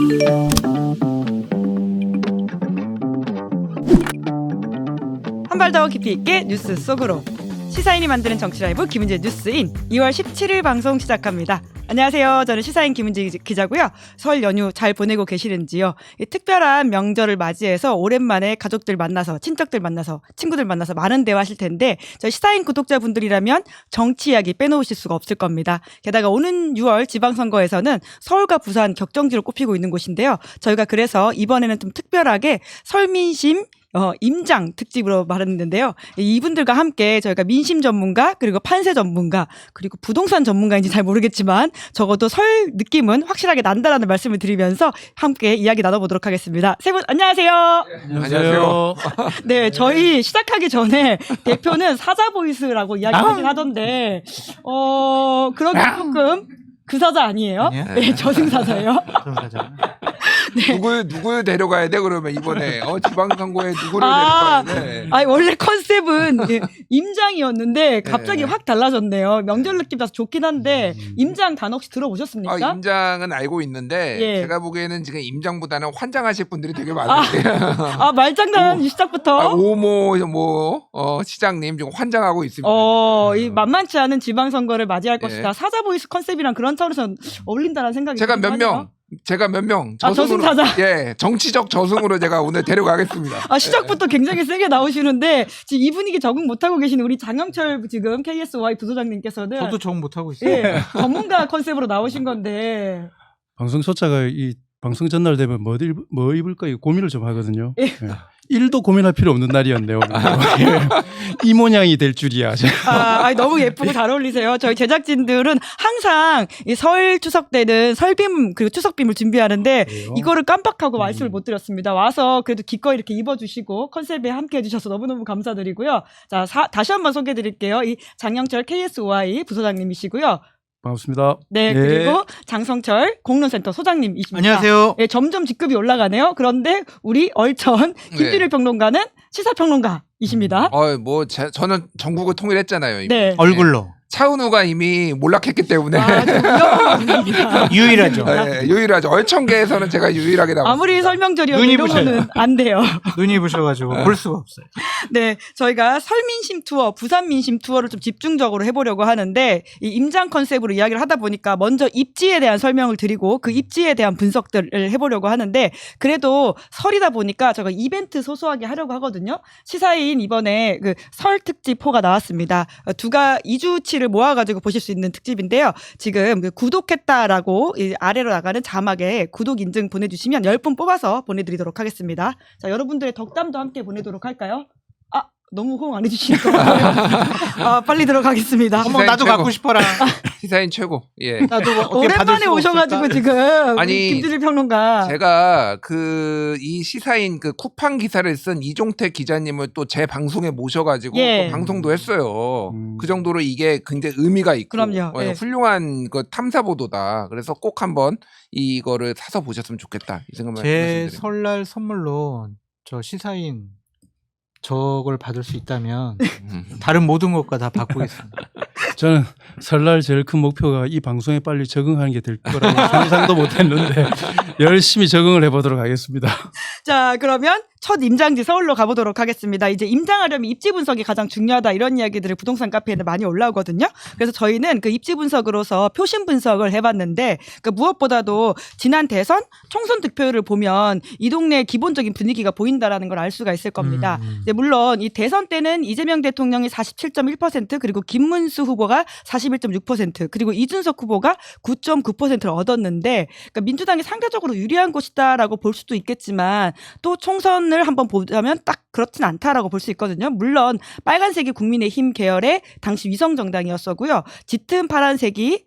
한 발 더 깊이 있게 뉴스 속으로 시사인이 만드는 정치 라이브 김은지의 뉴스인 2월 17일 방송 시작합니다. 안녕하세요. 저는 시사인 김은지 기자고요. 설 연휴 잘 보내고 계시는지요? 이 특별한 명절을 맞이해서 오랜만에 가족들 만나서 친척들 만나서 친구들 만나서 많은 대화하실 텐데 저희 시사인 구독자분들이라면 정치 이야기 빼놓으실 수가 없을 겁니다. 게다가 오는 6월 지방선거에서는 서울과 부산 격정지로 꼽히고 있는 곳인데요. 저희가 그래서 이번에는 좀 특별하게 설민심 임장 특집으로 마련했는데요. 이분들과 함께 저희가 민심 전문가 그리고 판세 전문가 그리고 부동산 전문가인지 잘 모르겠지만 적어도 설 느낌은 확실하게 난다라는 말씀을 드리면서 함께 이야기 나눠보도록 하겠습니다. 세 분 안녕하세요. 안녕하세요. 네, 저희 시작하기 전에 대표는 사자 보이스라고 이야기하긴 하던데 그러기 조금 그 사자 아니에요? 아니야? 네, 저승사자예요. 저승사자. 네. 누구 데려가야 돼 그러면 이번에 지방선거에 누구를 데려가야 돼? 아니 원래 컨셉은 임장이었는데 갑자기 네. 확 달라졌네요. 명절 느낌 나서 좋긴 한데 임장 단어 혹시 들어보셨습니까? 임장은 알고 있는데 예. 제가 보기에는 지금 임장보다는 환장하실 분들이 되게 많은데 말장난 이 시작부터. 오모 시장님 지금 환장하고 있습니다. 이 만만치 않은 지방선거를 맞이할 예. 것이다. 사자 보이스 컨셉이랑 그런 차원에서 어울린다는 생각이 제가 들긴 하네요. 몇 명 저승사자. 예, 정치적 저승으로 제가 오늘 데려가겠습니다. 시작부터 굉장히 세게 나오시는데 지금 이 분위기 적응 못하고 계시는 우리 장영철 지금 KSY 부소장님께서는 저도 적응 못하고 있어요. 예, 전문가 컨셉으로 나오신 건데 방송 초짜가 이 방송 전날 되면 뭐 입을까 고민을 좀 하거든요. 예. 예. 1도 고민할 필요 없는 날이었네요. 이 모양이 될 줄이야. 너무 예쁘고 잘 어울리세요. 저희 제작진들은 항상 이 설 추석 때는 설빔 그리고 추석빔을 준비하는데 그래요? 이거를 깜빡하고 말씀을 못 드렸습니다. 와서 그래도 기꺼이 이렇게 입어주시고 컨셉에 함께 해주셔서 너무너무 감사드리고요. 자, 다시 한번 소개해드릴게요. 이 장영철 KSY 부소장님이시고요. 반갑습니다. 네, 그리고 장성철 공론센터 소장님이십니다. 안녕하세요. 네, 점점 직급이 올라가네요. 그런데 우리 얼천 김준일 평론가는 시사평론가이십니다. 저는 전국을 통일했잖아요. 이미. 네. 얼굴로 차은우가 이미 몰락했기 때문에 좀 위험한 분입니다. 유일하죠. 네, 유일하죠. 얼천계에서는 제가 유일하게 나왔습니다. 아무리 설명절이어도 눈이 이런 거는 안 돼요. 눈이 부셔가지고 볼 수가 없어요. 네, 저희가 설민심 투어, 부산 민심 투어를 좀 집중적으로 해보려고 하는데 이 임장 컨셉으로 이야기를 하다 보니까 먼저 입지에 대한 설명을 드리고 그 입지에 대한 분석들을 해보려고 하는데 그래도 설이다 보니까 제가 이벤트 소소하게 하려고 하거든요. 시사인 이번에 그 설 특집 호가 나왔습니다. 2주치를 모아가지고 보실 수 있는 특집인데요. 지금 그 구독했다라고 아래로 나가는 자막에 구독 인증 보내주시면 10분 뽑아서 보내드리도록 하겠습니다. 자, 여러분들의 덕담도 함께 보내도록 할까요? 너무 호응 안 해주시는 것 같아요. 빨리 들어가겠습니다. 어머 나도 최고. 갖고 싶어라. 시사인 최고. 예. 나도 어떻게 받을 오랜만에 수가 오셔가지고 없을까? 지금 아니, 김준일 평론가 제가 이 시사인 쿠팡 기사를 쓴 이종택 기자님을 또 제 방송에 모셔가지고 예. 또 방송도 했어요. 그 정도로 이게 굉장히 의미가 있고 그럼요. 예. 훌륭한 탐사 보도다. 그래서 꼭 한번 이거를 사서 보셨으면 좋겠다. 이 생각만 제 말씀드립니다. 설날 선물로 저 시사인 저걸 받을 수 있다면 다른 모든 것과 다 바꾸겠습니다. 저는 설날 제일 큰 목표가 이 방송에 빨리 적응하는 게 될 거라고 상상도 못했는데 열심히 적응을 해보도록 하겠습니다. 자, 그러면 첫 임장지 서울로 가보도록 하겠습니다. 이제 임장하려면 입지 분석이 가장 중요하다 이런 이야기들을 부동산 카페에는 많이 올라오거든요. 그래서 저희는 그 입지 분석으로서 표심 분석을 해봤는데 그 무엇보다도 지난 대선 총선 득표율을 보면 이 동네의 기본적인 분위기가 보인다라는 걸 알 수가 있을 겁니다. 이제 물론 이 대선 때는 이재명 대통령이 47.1% 그리고 김문수 후보가 41.6% 그리고 이준석 후보가 9.9%를 얻었는데 그러니까 민주당이 상대적으로 유리한 곳이다라고 볼 수도 있겠지만 또 총선을 한번 보자면 딱 그렇진 않다라고 볼 수 있거든요. 물론 빨간색이 국민의힘 계열의 당시 위성정당이었었고요. 짙은 파란색이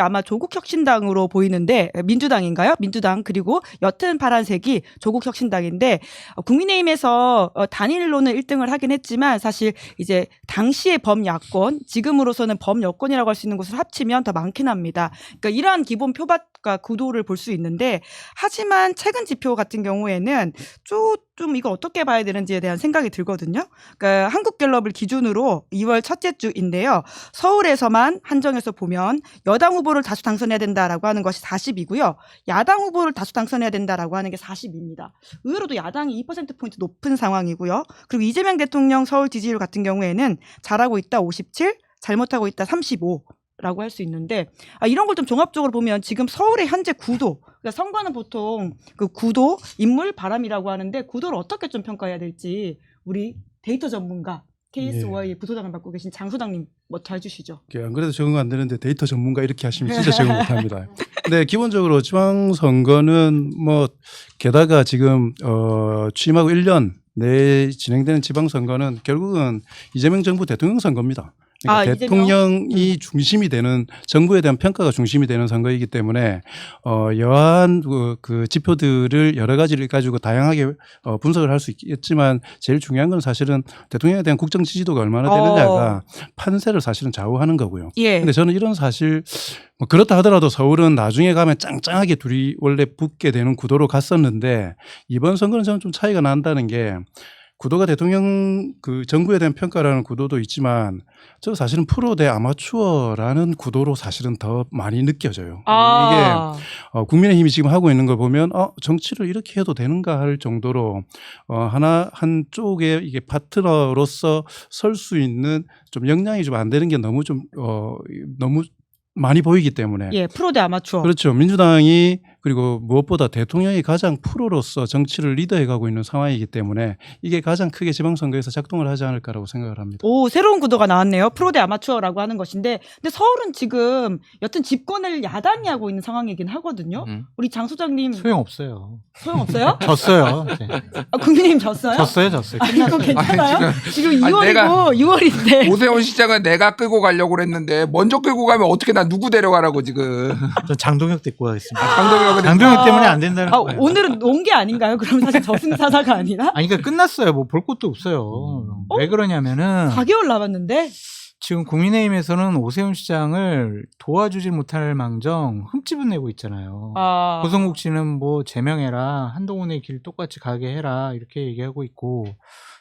아마 조국혁신당으로 보이는데 민주당인가요? 민주당 그리고 옅은 파란색이 조국혁신당인데 국민의힘에서 단일로는 1등을 하긴 했지만 사실 이제 당시의 범야권 지금으로서는 범여권이라고 할 수 있는 곳을 합치면 더 많긴 합니다. 그러니까 이러한 기본 표밭과 구도를 볼 수 있는데 하지만 최근 지표 같은 경우에는 쭉 좀 이거 어떻게 봐야 되는지에 대한 생각이 들거든요. 그러니까 한국갤럽을 기준으로 2월 첫째 주인데요. 서울에서만 한정해서 보면 여당 후보를 다수 당선해야 된다라고 하는 것이 40이고요. 야당 후보를 다수 당선해야 된다라고 하는 게 40입니다. 의외로도 야당이 2%포인트 높은 상황이고요. 그리고 이재명 대통령 서울 지지율 같은 경우에는 잘하고 있다 57, 잘못하고 있다 35. 라고 할 수 있는데 이런 걸 좀 종합적으로 보면 지금 서울의 현재 구도, 그러니까 선거는 보통 그 구도, 인물, 바람이라고 하는데 구도를 어떻게 좀 평가해야 될지 우리 데이터 전문가 KSY 부소장을 맡고 계신 장 소장님 먼저 해주시죠. 안 그래도 적응 안 되는데 데이터 전문가 이렇게 하시면 진짜 적응 못합니다. 근데 기본적으로 지방선거는 뭐 게다가 지금 취임하고 1년 내에 진행되는 지방선거는 결국은 이재명 정부 대통령 선거입니다. 그러니까 대통령이 중심이 되는, 정부에 대한 평가가 중심이 되는 선거이기 때문에 여한 그 지표들을 여러 가지를 가지고 다양하게 분석을 할 수 있겠지만 제일 중요한 건 사실은 대통령에 대한 국정 지지도가 얼마나 되느냐가 판세를 사실은 좌우하는 거고요. 그런데 저는 이런 사실 뭐 그렇다 하더라도 서울은 나중에 가면 짱짱하게 둘이 원래 붙게 되는 구도로 갔었는데 이번 선거는 저는 좀 차이가 난다는 게 구도가 대통령 그 정부에 대한 평가라는 구도도 있지만 저 사실은 프로 대 아마추어라는 구도로 사실은 더 많이 느껴져요. 이게 국민의힘이 지금 하고 있는 걸 보면 정치를 이렇게 해도 되는가 할 정도로 한쪽에 이게 파트너로서 설 수 있는 좀 역량이 좀 안 되는 게 너무 많이 보이기 때문에. 프로 대 아마추어. 그렇죠. 민주당이 그리고 무엇보다 대통령이 가장 프로로서 정치를 리더해가고 있는 상황이기 때문에 이게 가장 크게 지방선거에서 작동을 하지 않을까라고 생각을 합니다. 오, 새로운 구도가 나왔네요. 프로 대 아마추어라고 하는 것인데, 근데 서울은 지금 여튼 집권을 야당이 하고 있는 상황이긴 하거든요. 우리 장 소장님 소용없어요. 소용없어요? 졌어요. 네. 국민의힘 졌어요? 졌어요. 이거 괜찮아요? 지금 아니, 2월이고 6월인데. 오세훈 시장은 내가 끌고 가려고 그랬는데 먼저 끌고 가면 어떻게 나 누구 데려가라고 지금. 전 장동혁 데리고 가겠습니다. 장동혁 때문에 안 된다는 거예요. 오늘은 온 게 아닌가요? 그럼 사실 저승사자가 아니라? 아니 그러니까 끝났어요. 뭐 볼 것도 없어요. 왜 그러냐면은 4개월 남았는데 지금 국민의힘에서는 오세훈 시장을 도와주지 못할 망정 흠집은 내고 있잖아요. 고성국 씨는 뭐 제명해라, 한동훈의 길 똑같이 가게 해라 이렇게 얘기하고 있고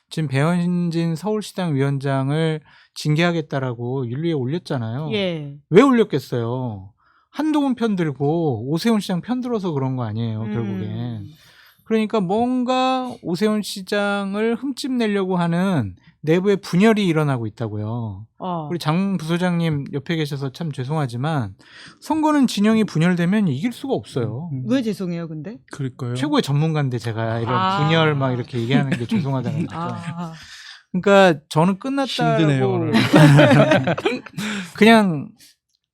지금 배현진 서울시당 위원장을 징계하겠다라고 윤리에 올렸잖아요. 왜 올렸겠어요? 한동훈 편 들고 오세훈 시장 편 들어서 그런 거 아니에요, 결국엔. 그러니까 뭔가 오세훈 시장을 흠집 내려고 하는 내부의 분열이 일어나고 있다고요. 우리 장 부소장님 옆에 계셔서 참 죄송하지만 선거는 진영이 분열되면 이길 수가 없어요. 왜 죄송해요, 근데? 그럴까요? 최고의 전문가인데 제가 이런 분열 막 이렇게 얘기하는 게 죄송하다는 거죠. 그러니까 저는 끝났다라고 힘드네요, 그냥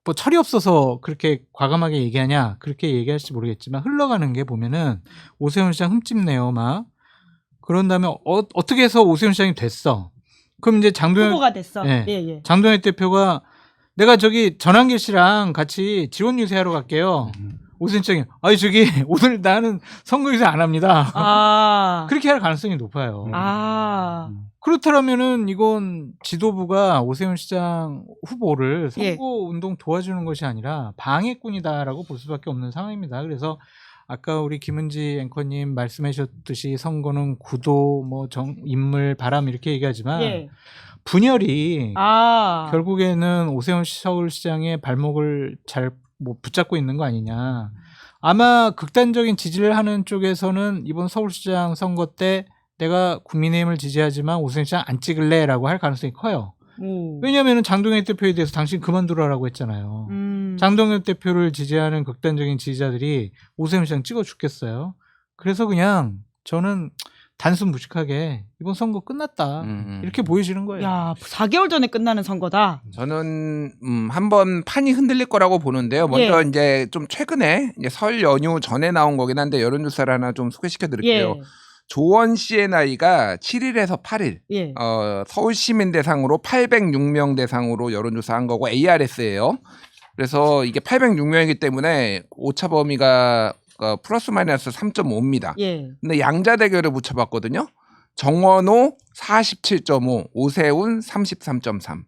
뭐 철이 없어서 그렇게 과감하게 얘기하냐 그렇게 얘기할지 모르겠지만 흘러가는 게 보면은 오세훈 시장 흠집내요 막 그런 다음에 어떻게 해서 오세훈 시장이 됐어. 그럼 이제 후보가 됐어. 장동혁 대표가 내가 저기 전한길 씨랑 같이 지원 유세하러 갈게요. 오세훈 시장이 저기 오늘 나는 선거 유세 안 합니다. 그렇게 할 가능성이 높아요. 그렇다면은 이건 지도부가 오세훈 시장 후보를 선거 운동 도와주는 것이 아니라 방해꾼이다라고 볼 수밖에 없는 상황입니다. 그래서 아까 우리 김은지 앵커님 말씀하셨듯이 선거는 구도, 뭐 인물, 바람 이렇게 얘기하지만 분열이 결국에는 오세훈 서울시장의 발목을 잘 붙잡고 있는 거 아니냐. 아마 극단적인 지지를 하는 쪽에서는 이번 서울시장 선거 때 내가 국민의힘을 지지하지만 오세훈 시장 안 찍을래라고 할 가능성이 커요. 왜냐하면 장동혁 대표에 대해서 당신 그만두라라고 했잖아요. 장동혁 대표를 지지하는 극단적인 지지자들이 오세훈 시장 찍어 죽겠어요. 그래서 그냥 저는 단순 무식하게 이번 선거 끝났다 이렇게 보여지는 거예요. 야, 4개월 전에 끝나는 선거다. 저는 한번 판이 흔들릴 거라고 보는데요. 먼저 이제 좀 최근에 이제 설 연휴 전에 나온 거긴 한데 여론조사를 하나 좀 소개시켜 드릴게요. 조원 씨의 나이가 7일에서 8일. 서울 시민 대상으로 806명 대상으로 여론조사한 거고 ARS예요. 그래서 이게 806명이기 때문에 오차 범위가 플러스 마이너스 3.5입니다. 근데 양자 대결을 붙여봤거든요. 정원호 47.5, 오세훈 33.3.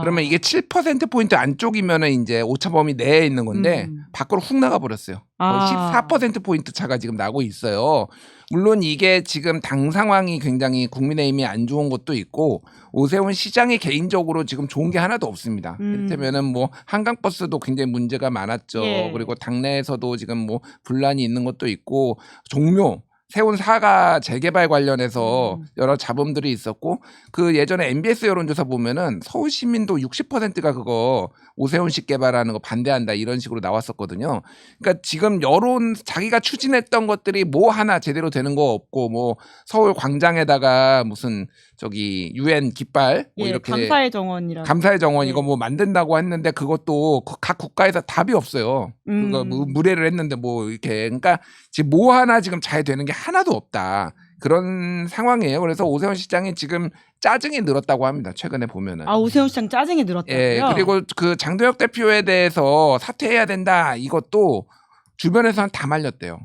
그러면 이게 7%포인트 안쪽이면은 이제 오차범위 내에 있는 건데 밖으로 훅 나가 버렸어요. 거의 14%포인트 차가 지금 나고 있어요. 물론 이게 지금 당 상황이 굉장히 국민의힘이 안 좋은 것도 있고 오세훈 시장이 개인적으로 지금 좋은 게 하나도 없습니다. 이를테면은 뭐 한강버스도 굉장히 문제가 많았죠. 예. 그리고 당내에서도 지금 뭐 분란이 있는 것도 있고 종묘 세운 사가 재개발 관련해서 여러 잡음들이 있었고 그 예전에 MBS 여론조사 보면은 서울 시민도 60%가 그거 오세훈식 개발하는 거 반대한다 이런 식으로 나왔었거든요. 그러니까 지금 여론 자기가 추진했던 것들이 뭐 하나 제대로 되는 거 없고 뭐 서울 광장에다가 무슨 저기 UN 깃발 뭐 예, 이렇게 감사의 정원이라고. 감사의 정원 예. 이거 뭐 만든다고 했는데 그것도 각 국가에서 답이 없어요. 그거 뭐 무례를 했는데 뭐 이렇게 그러니까 지금 뭐 하나 지금 잘 되는 게 하나도 없다. 그런 상황이에요. 그래서 오세훈 시장이 지금 짜증이 늘었다고 합니다. 최근에 보면은. 오세훈 시장 짜증이 늘었다고요? 예. 그리고 그 장도혁 대표에 대해서 사퇴해야 된다. 이것도 주변에서는 다 말렸대요.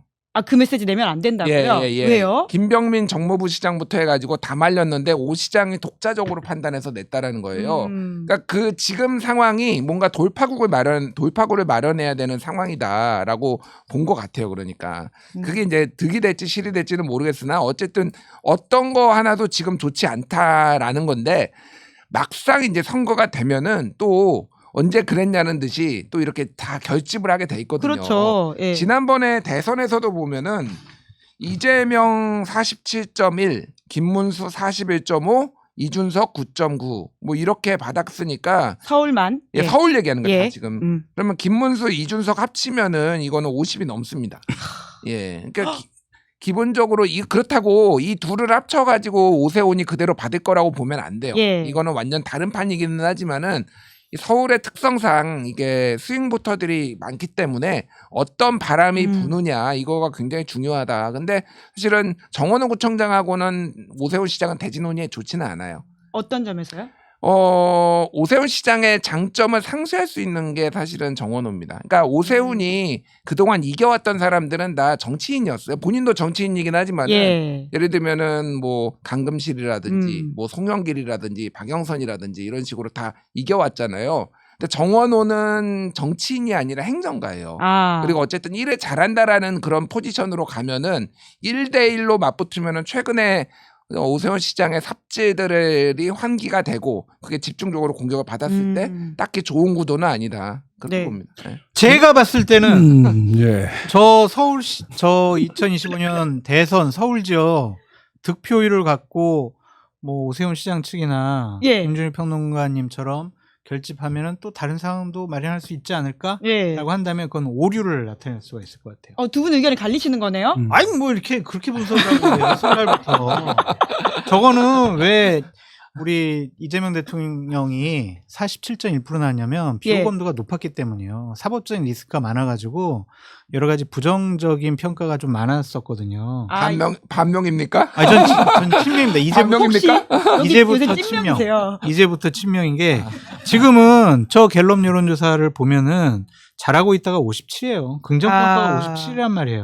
그 메시지 내면 안 된다고요? 왜요? 김병민 정무부 시장부터 해가지고 다 말렸는데 오 시장이 독자적으로 판단해서 냈다라는 거예요. 그러니까 그 지금 상황이 뭔가 돌파구를 마련해야 되는 상황이다라고 본 것 같아요. 그러니까 그게 이제 득이 될지 실이 될지는 모르겠으나 어쨌든 어떤 거 하나도 지금 좋지 않다라는 건데 막상 이제 선거가 되면은 또 언제 그랬냐는 듯이 또 이렇게 다 결집을 하게 돼 있거든요. 그렇죠. 예. 지난번에 대선에서도 보면은 이재명 47.1, 김문수 41.5, 이준석 9.9 뭐 이렇게 받았으니까 서울만. 예, 서울 얘기하는 거예요. 예. 지금. 그러면 김문수, 이준석 합치면은 이거는 50이 넘습니다. 예. 그러니까 기본적으로 그렇다고 이 둘을 합쳐가지고 오세훈이 그대로 받을 거라고 보면 안 돼요. 예. 이거는 완전 다른 판이기는 하지만은 이 서울의 특성상 이게 스윙 보터들이 많기 때문에 어떤 바람이 부느냐 이거가 굉장히 중요하다. 근데 사실은 정원호 구청장하고는 오세훈 시장은 대진운이 좋지는 않아요. 어떤 점에서요? 오세훈 시장의 장점을 상쇄할 수 있는 게 사실은 정원호입니다. 그러니까 오세훈이 그동안 이겨왔던 사람들은 다 정치인이었어요. 본인도 정치인이긴 하지만 예를 들면은 뭐 강금실이라든지 뭐 송영길이라든지 박영선이라든지 이런 식으로 다 이겨왔잖아요. 근데 정원호는 정치인이 아니라 행정가예요. 그리고 어쨌든 일을 잘한다라는 그런 포지션으로 가면은 1대1로 맞붙으면은 최근에 오세훈 시장의 삽질들이 환기가 되고 그게 집중적으로 공격을 받았을 때 딱히 좋은 구도는 아니다. 그렇게 봅니다. 네. 제가 봤을 때는 예. 저 2025년 대선 서울 지역 득표율을 갖고 뭐 오세훈 시장 측이나 김준일 평론가님처럼 결집하면은 또 다른 상황도 마련할 수 있지 않을까라고 한다면 그건 오류를 나타낼 수가 있을 것 같아요. 두 분 의견이 갈리시는 거네요? 아니 뭐 이렇게 그렇게 분석을 하고 해요. 설날부터. 저거는 왜 우리 이재명 대통령이 47.1% 나왔냐면 비호감도가 높았기 때문이에요. 사법적인 리스크가 많아가지고 여러 가지 부정적인 평가가 좀 많았었거든요. 반명입니까? 아니 전 친명입니다. 이제부터 친명. 이제부터 친명인 게 지금은 저 갤럽 여론조사를 보면은 잘하고 있다가 57이에요. 긍정평가가 57이란 말이에요.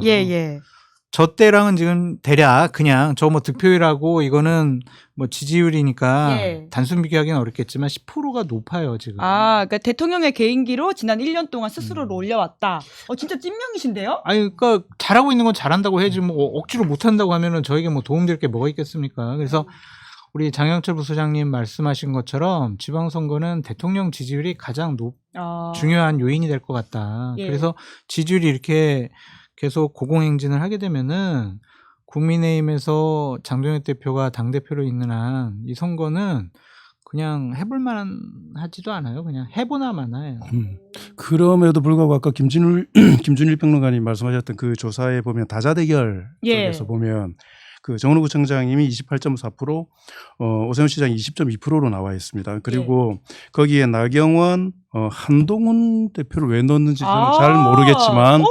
저 때랑은 지금 대략 그냥 저 뭐 득표율하고 이거는 뭐 지지율이니까 단순 비교하기는 어렵겠지만 10%가 높아요 지금. 그러니까 대통령의 개인기로 지난 1년 동안 스스로를 올려왔다. 진짜 찐명이신데요? 아니 그러니까 잘하고 있는 건 잘한다고 해야지 뭐 억지로 못한다고 하면은 저에게 뭐 도움될 게 뭐가 있겠습니까? 그래서 우리 장영철 부소장님 말씀하신 것처럼 지방선거는 대통령 지지율이 가장 중요한 요인이 될 것 같다. 그래서 지지율이 이렇게 계속 고공행진을 하게 되면은 국민의힘에서 장동혁 대표가 당대표로 있는 한 이 선거는 그냥 해볼 만한 하지도 않아요. 그냥 해보나 마나요. 그럼에도 불구하고 아까 김준일 평론가님 말씀하셨던 그 조사에 보면 다자대결 쪽에서 보면 그 정원호 구청장님이 28.4%, 오세훈 시장이 20.2%로 나와 있습니다. 그리고 거기에 나경원, 한동훈 대표를 왜 넣었는지 저는 잘 모르겠지만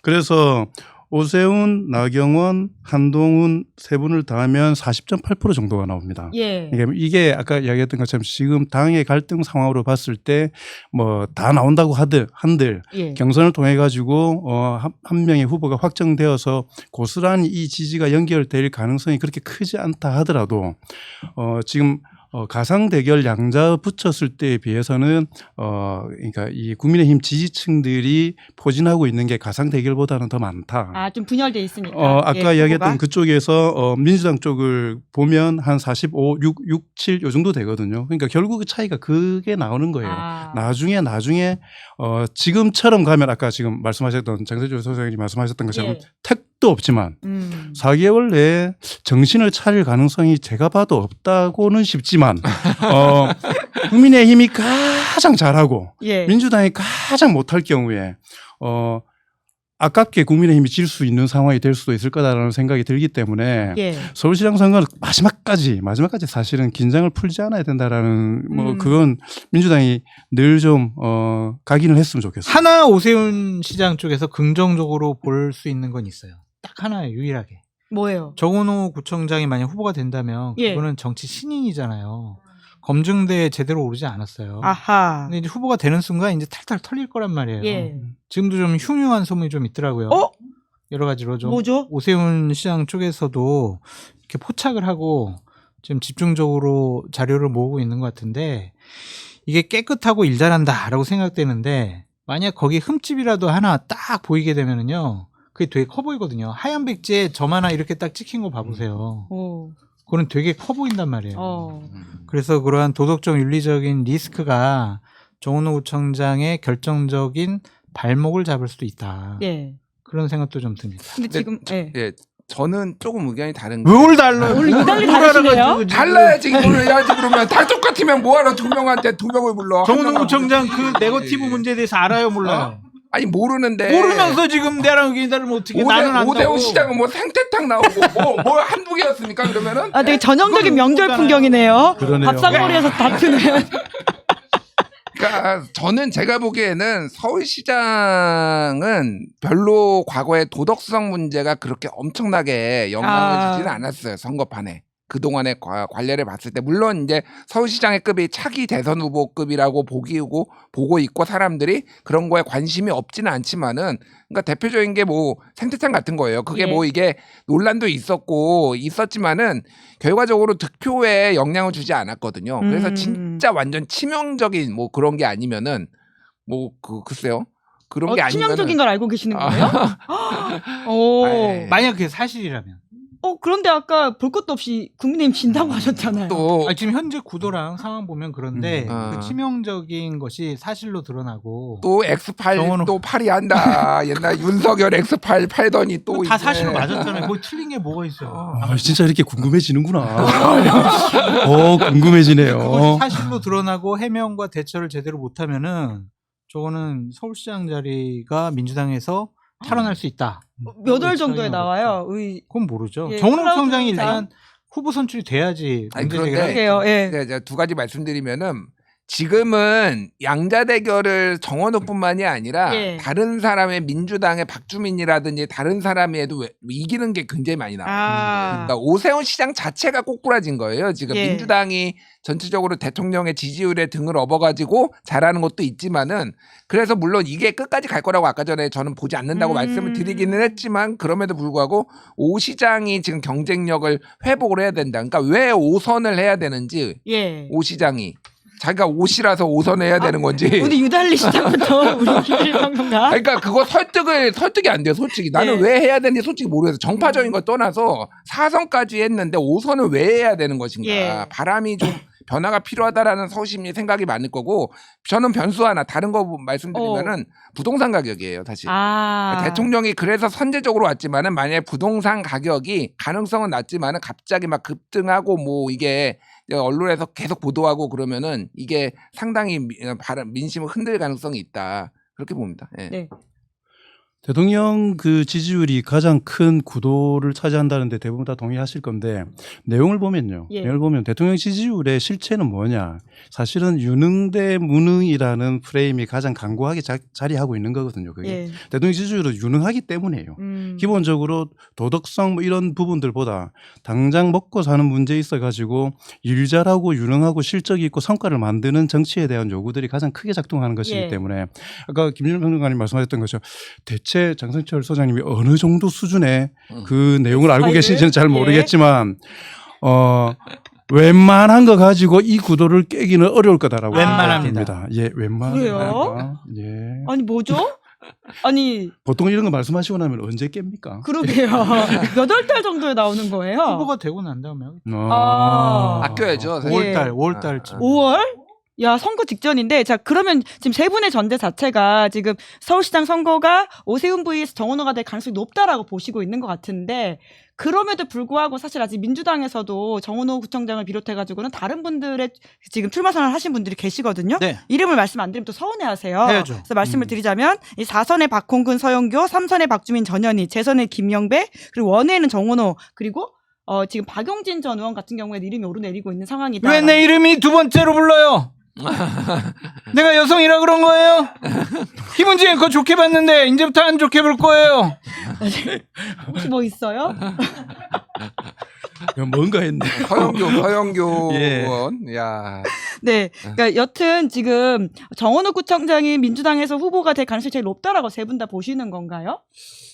그래서 오세훈, 나경원, 한동훈 세 분을 더하면 40.8% 정도가 나옵니다. 그러니까 이게 아까 이야기했던 것처럼 지금 당의 갈등 상황으로 봤을 때 뭐 다 나온다고 한들 경선을 통해 가지고 한 명의 후보가 확정되어서 고스란히 이 지지가 연결될 가능성이 그렇게 크지 않다 하더라도 지금 가상 대결 양자 붙였을 때에 비해서는 그러니까 이 국민의힘 지지층들이 포진하고 있는 게 가상 대결보다는 더 많다. 아, 좀 분열돼 있으니까. 아까 예, 이야기했던 후보가. 그쪽에서 민주당 쪽을 보면 한 45, 6, 7 요 정도 되거든요. 그러니까 결국 그 차이가 그게 나오는 거예요. 아. 나중에 지금처럼 가면 아까 지금 말씀하셨던 장세철 소장님 말씀하셨던 것처럼 예. 택도 없지만 4개월 내에 정신을 차릴 가능성이 제가 봐도 없다고는 싶지만 국민의힘이 가장 잘하고 예. 민주당이 가장 못할 경우에 아깝게 국민의힘이 질 수 있는 상황이 될 수도 있을 거다라는 생각이 들기 때문에 예. 서울시장 선거는 마지막까지 사실은 긴장을 풀지 않아야 된다라는 그건 민주당이 늘 좀 각인을 했으면 좋겠어요. 하나 오세훈 시장 쪽에서 긍정적으로 볼 수 있는 건 있어요. 딱 하나예요, 유일하게. 뭐예요? 정원호 구청장이 만약 후보가 된다면 예. 그거는 정치 신인이잖아요. 검증대에 제대로 오르지 않았어요. 아하. 근데 이제 후보가 되는 순간 이제 탈탈 털릴 거란 말이에요. 예. 지금도 좀 흉흉한 소문이 좀 있더라고요. 여러 가지로 좀 뭐죠? 오세훈 시장 쪽에서도 이렇게 포착을 하고 지금 집중적으로 자료를 모으고 있는 것 같은데 이게 깨끗하고 일 잘한다라고 생각되는데 만약 거기 흠집이라도 하나 딱 보이게 되면은요. 그게 되게 커 보이거든요. 하얀 백지에 점 하나 이렇게 딱 찍힌 거 봐보세요. 오. 그건 되게 커 보인단 말이에요. 어. 그래서 그러한 도덕적 윤리적인 리스크가 정원호 구청장의 결정적인 발목을 잡을 수도 있다. 예. 그런 생각도 좀 듭니다. 근데 지금 예. 예, 저는 조금 의견이 다른 게. 뭘 달라? 오늘 의견이 다르시네요? 달라야지 이거를 해야지 그러면 다 똑같으면 뭐하러 두 명한테 두 명을 불러? 정원호 한 명만 구청장 그 불러. 네거티브 문제에 대해서 알아요, 몰라요? 아니 모르는데. 모르면서 지금 내랑 의견이 다르면 어떻게 나는 안다고. 오대훈 시장은 뭐 생태탕 나오고 뭐 한두 개였습니까 그러면은? 아, 되게 전형적인 그건 명절 후보잖아요. 풍경이네요. 그러네요. 밥상머리에서 다투는. 그러니까 저는 제가 보기에는 서울시장은 별로 과거에 도덕성 문제가 그렇게 엄청나게 영향을 주지는 않았어요 선거판에. 그동안의 관례를 봤을 때 물론 이제 서울시장의 급이 차기 대선 후보급이라고 보고 있고 사람들이 그런 거에 관심이 없지는 않지만은 그러니까 대표적인 게 뭐 생태탕 같은 거예요. 그게 예. 뭐 이게 논란도 있었지만은 결과적으로 득표에 영향을 주지 않았거든요. 그래서 진짜 완전 치명적인 뭐 그런 게 아니면은 뭐 글쎄요. 그런 게 아니면은 치명적인 걸 알고 계시는 거예요? 오. 아이. 만약 그게 사실이라면. 그런데 아까 볼 것도 없이 국민의힘 진다고 하셨잖아요. 또 지금 현재 구도랑 상황 보면 그런데 아. 그 치명적인 것이 사실로 드러나고 또 X8 정원호- 또 8이 한다. 옛날 윤석열 X8 팔더니 또 다 이제. 사실로 맞았잖아요. 거기 틀린 게 뭐가 있어요? 진짜 이렇게 궁금해지는구나. 궁금해지네요. 그것이 사실로 드러나고 해명과 대처를 제대로 못하면은 저거는 서울시장 자리가 민주당에서 탈환할 수 있다. 몇 월 정도에 나와요? 그건 모르죠. 예, 정원호 클라우드 총장이 장. 일단 후보 선출이 돼야지 아니, 문제 그런데 제기를 그러게요. 예. 네, 제가 두 가지 말씀드리면은 지금은 양자 대결을 정원호뿐만이 아니라 예. 다른 사람의 민주당의 박주민이라든지 다른 사람이 해도 이기는 게 굉장히 많이 나와요. 그러니까 오세훈 시장 자체가 꼬꾸라진 거예요. 지금 예. 민주당이 전체적으로 대통령의 지지율에 등을 업어가지고 잘하는 것도 있지만은 그래서 물론 이게 끝까지 갈 거라고 아까 전에 저는 보지 않는다고 말씀을 드리기는 했지만 그럼에도 불구하고 오 시장이 지금 경쟁력을 회복을 해야 된다. 그러니까 왜 5선을 해야 되는지 예. 오 시장이 자기가 옷이라서 5선 해야 되는 건지. 우리 유달리 시작부터 우리 김일평론가. 그러니까 그거 설득이 안 돼요, 솔직히. 나는 예. 왜 해야 되는지 솔직히 모르겠어. 정파적인 걸 떠나서 4선까지 했는데 5선을 왜 해야 되는 것인가. 예. 바람이 좀 변화가 필요하다라는 서울시민의 생각이 많을 거고 저는 변수 하나 다른 거 말씀드리면은 부동산 가격이에요, 사실. 대통령이 그래서 선제적으로 왔지만은 만약에 부동산 가격이 가능성은 낮지만은 갑자기 막 급등하고 뭐 이게 언론에서 계속 보도하고 그러면은 이게 상당히 민심을 흔들 가능성이 있다. 그렇게 봅니다. 예. 네. 대통령 그 지지율이 가장 큰 구도를 차지한다는데 대부분 다 동의하실 건데 내용을 보면요. 예. 내용을 보면 대통령 지지율의 실체는 뭐냐. 사실은 유능 대 무능이라는 프레임이 가장 강고하게 자리하고 있는 거거든요. 그게. 예. 대통령 지지율은 유능하기 때문이에요. 기본적으로 도덕성 뭐 이런 부분들보다 당장 먹고 사는 문제에 있어 가지고 일 잘하고 유능하고 실적이 있고 성과를 만드는 정치에 대한 요구들이 가장 크게 작동하는 것이기 예. 때문에 아까 김준일 평론가님 말씀하셨던 것처럼 대체 장성철 소장님이 어느 정도 수준의 그 내용을 알고 스타일을? 계신지는 잘 모르겠지만 웬만한 거 가지고 이 구도를 깨기는 어려울 거다라고 웬만합니다. 생각합니다. 예, 웬만합니다. 그래요? 예. 아니 뭐죠? 아니 보통 이런 거 말씀하시고 나면 언제 깹니까? 그러게요. 몇 월 달 정도에 나오는 거예요? 후보가 되고 난 다음에 아껴야죠, 사실. 5월달쯤. 5월? 야, 선거 직전인데, 자, 그러면 지금 세 분의 전제 자체가 지금 서울시장 선거가 오세훈 vs 정원호가 될 가능성이 높다라고 보시고 있는 것 같은데, 그럼에도 불구하고 사실 아직 민주당에서도 정원호 구청장을 비롯해가지고는 다른 분들의 지금 출마 선언을 하신 분들이 계시거든요. 네. 이름을 말씀 안 드리면 또 서운해 하세요. 해야죠. 그래서 말씀을 드리자면, 이 4선의 박홍근, 서영교, 3선의 박주민, 전현희, 재선의 김영배, 그리고 원외에는 정원호, 그리고 지금 박용진 전 의원 같은 경우에는 이름이 오르내리고 있는 상황이다. 왜 내 이름이 두 번째로 불러요? 내가 여성이라 그런 거예요? 김은지 앵커 좋게 봤는데 이제부터 안 좋게 볼 거예요. 혹시 뭐 있어요? 뭔가 했네. 서영교 예. 의원. 야. 네. 그러니까 여튼 지금 정원호 구청장이 민주당에서 후보가 될 가능성이 제일 높다라고 세 분 다 보시는 건가요?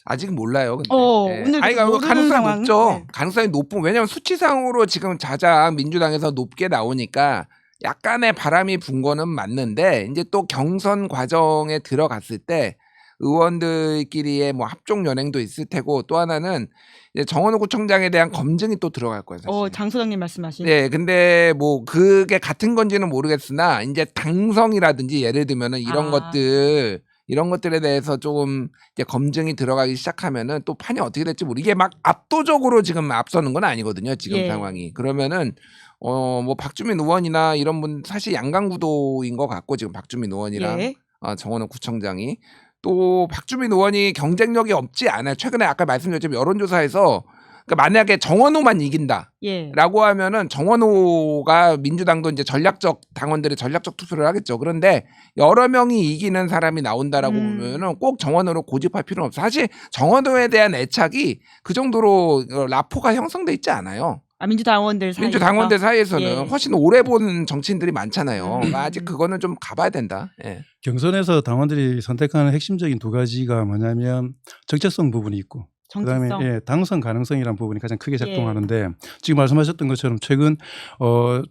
아직 몰라요. 근데. 오늘 아니, 모르는 가능성이 상황. 높죠. 네. 가능성이 높은. 왜냐하면 수치상으로 지금 자작 민주당에서 높게 나오니까 약간의 바람이 분 거는 맞는데 이제 또 경선 과정에 들어갔을 때 의원들끼리의 뭐 합종 연행도 있을 테고 또 하나는 이제 정원호 구청장에 대한 검증이 또 들어갈 거예요. 사실. 장 소장님 말씀하신. 네, 근데 뭐 그게 같은 건지는 모르겠으나 이제 당성이라든지 예를 들면은 이런 것들에 대해서 조금 이제 검증이 들어가기 시작하면은 또 판이 어떻게 될지 이게 막 압도적으로 지금 앞서는 건 아니거든요. 지금 예. 상황이. 그러면은 뭐 박주민 의원이나 이런 분 사실 양강구도인 것 같고 지금 박주민 의원이랑 예. 정원호 구청장이 또 박주민 의원이 경쟁력이 없지 않아요. 최근에 아까 말씀드렸지만 여론조사에서 그러니까 만약에 정원호만 이긴다. 예. 라고 하면은 정원호가 민주당도 이제 전략적 당원들의 전략적 투표를 하겠죠. 그런데 여러 명이 이기는 사람이 나온다라고 보면은 꼭 정원호로 고집할 필요는 없어. 사실 정원호에 대한 애착이 그 정도로 라포가 형성돼 있지 않아요. 민주당원들 사이. 민주당원들 사이에서는 예. 훨씬 오래 본 정치인들이 많잖아요. 그러니까 아직 그거는 좀 가봐야 된다. 예. 경선에서 당원들이 선택하는 핵심적인 두 가지가 뭐냐면 정체성 부분이 있고 그다음에 정체성. 당선 가능성이라는 부분이 가장 크게 작동하는데 지금 말씀하셨던 것처럼 최근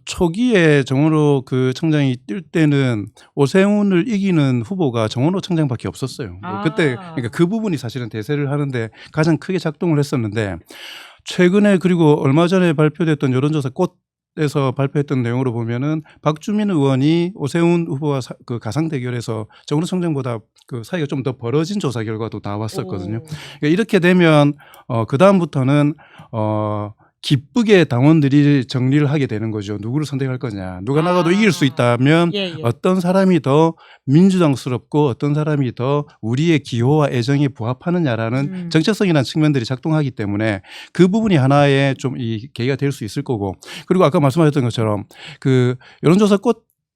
초기에 정원호 그 청장이 뛸 때는 오세훈을 이기는 후보가 정원호 청장밖에 없었어요. 그때 그러니까 그 부분이 사실은 대세를 하는데 가장 크게 작동을 했었는데 최근에 그리고 얼마 전에 발표됐던 여론조사 꽃에서 발표했던 내용으로 보면은 박주민 의원이 오세훈 후보와 그 가상 대결에서 정원호 청장보다 그 사이가 좀 더 벌어진 조사 결과도 나왔었거든요. 그러니까 이렇게 되면 그 다음부터는 기쁘게 당원들이 정리를 하게 되는 거죠. 누구를 선택할 거냐. 누가 나가도 이길 수 있다면 어떤 사람이 더 민주당스럽고 어떤 사람이 더 우리의 기호와 애정에 부합하느냐라는 정체성이라는 측면들이 작동하기 때문에 그 부분이 하나의 좀 이 계기가 될 수 있을 거고 그리고 아까 말씀하셨던 것처럼 그 여론조사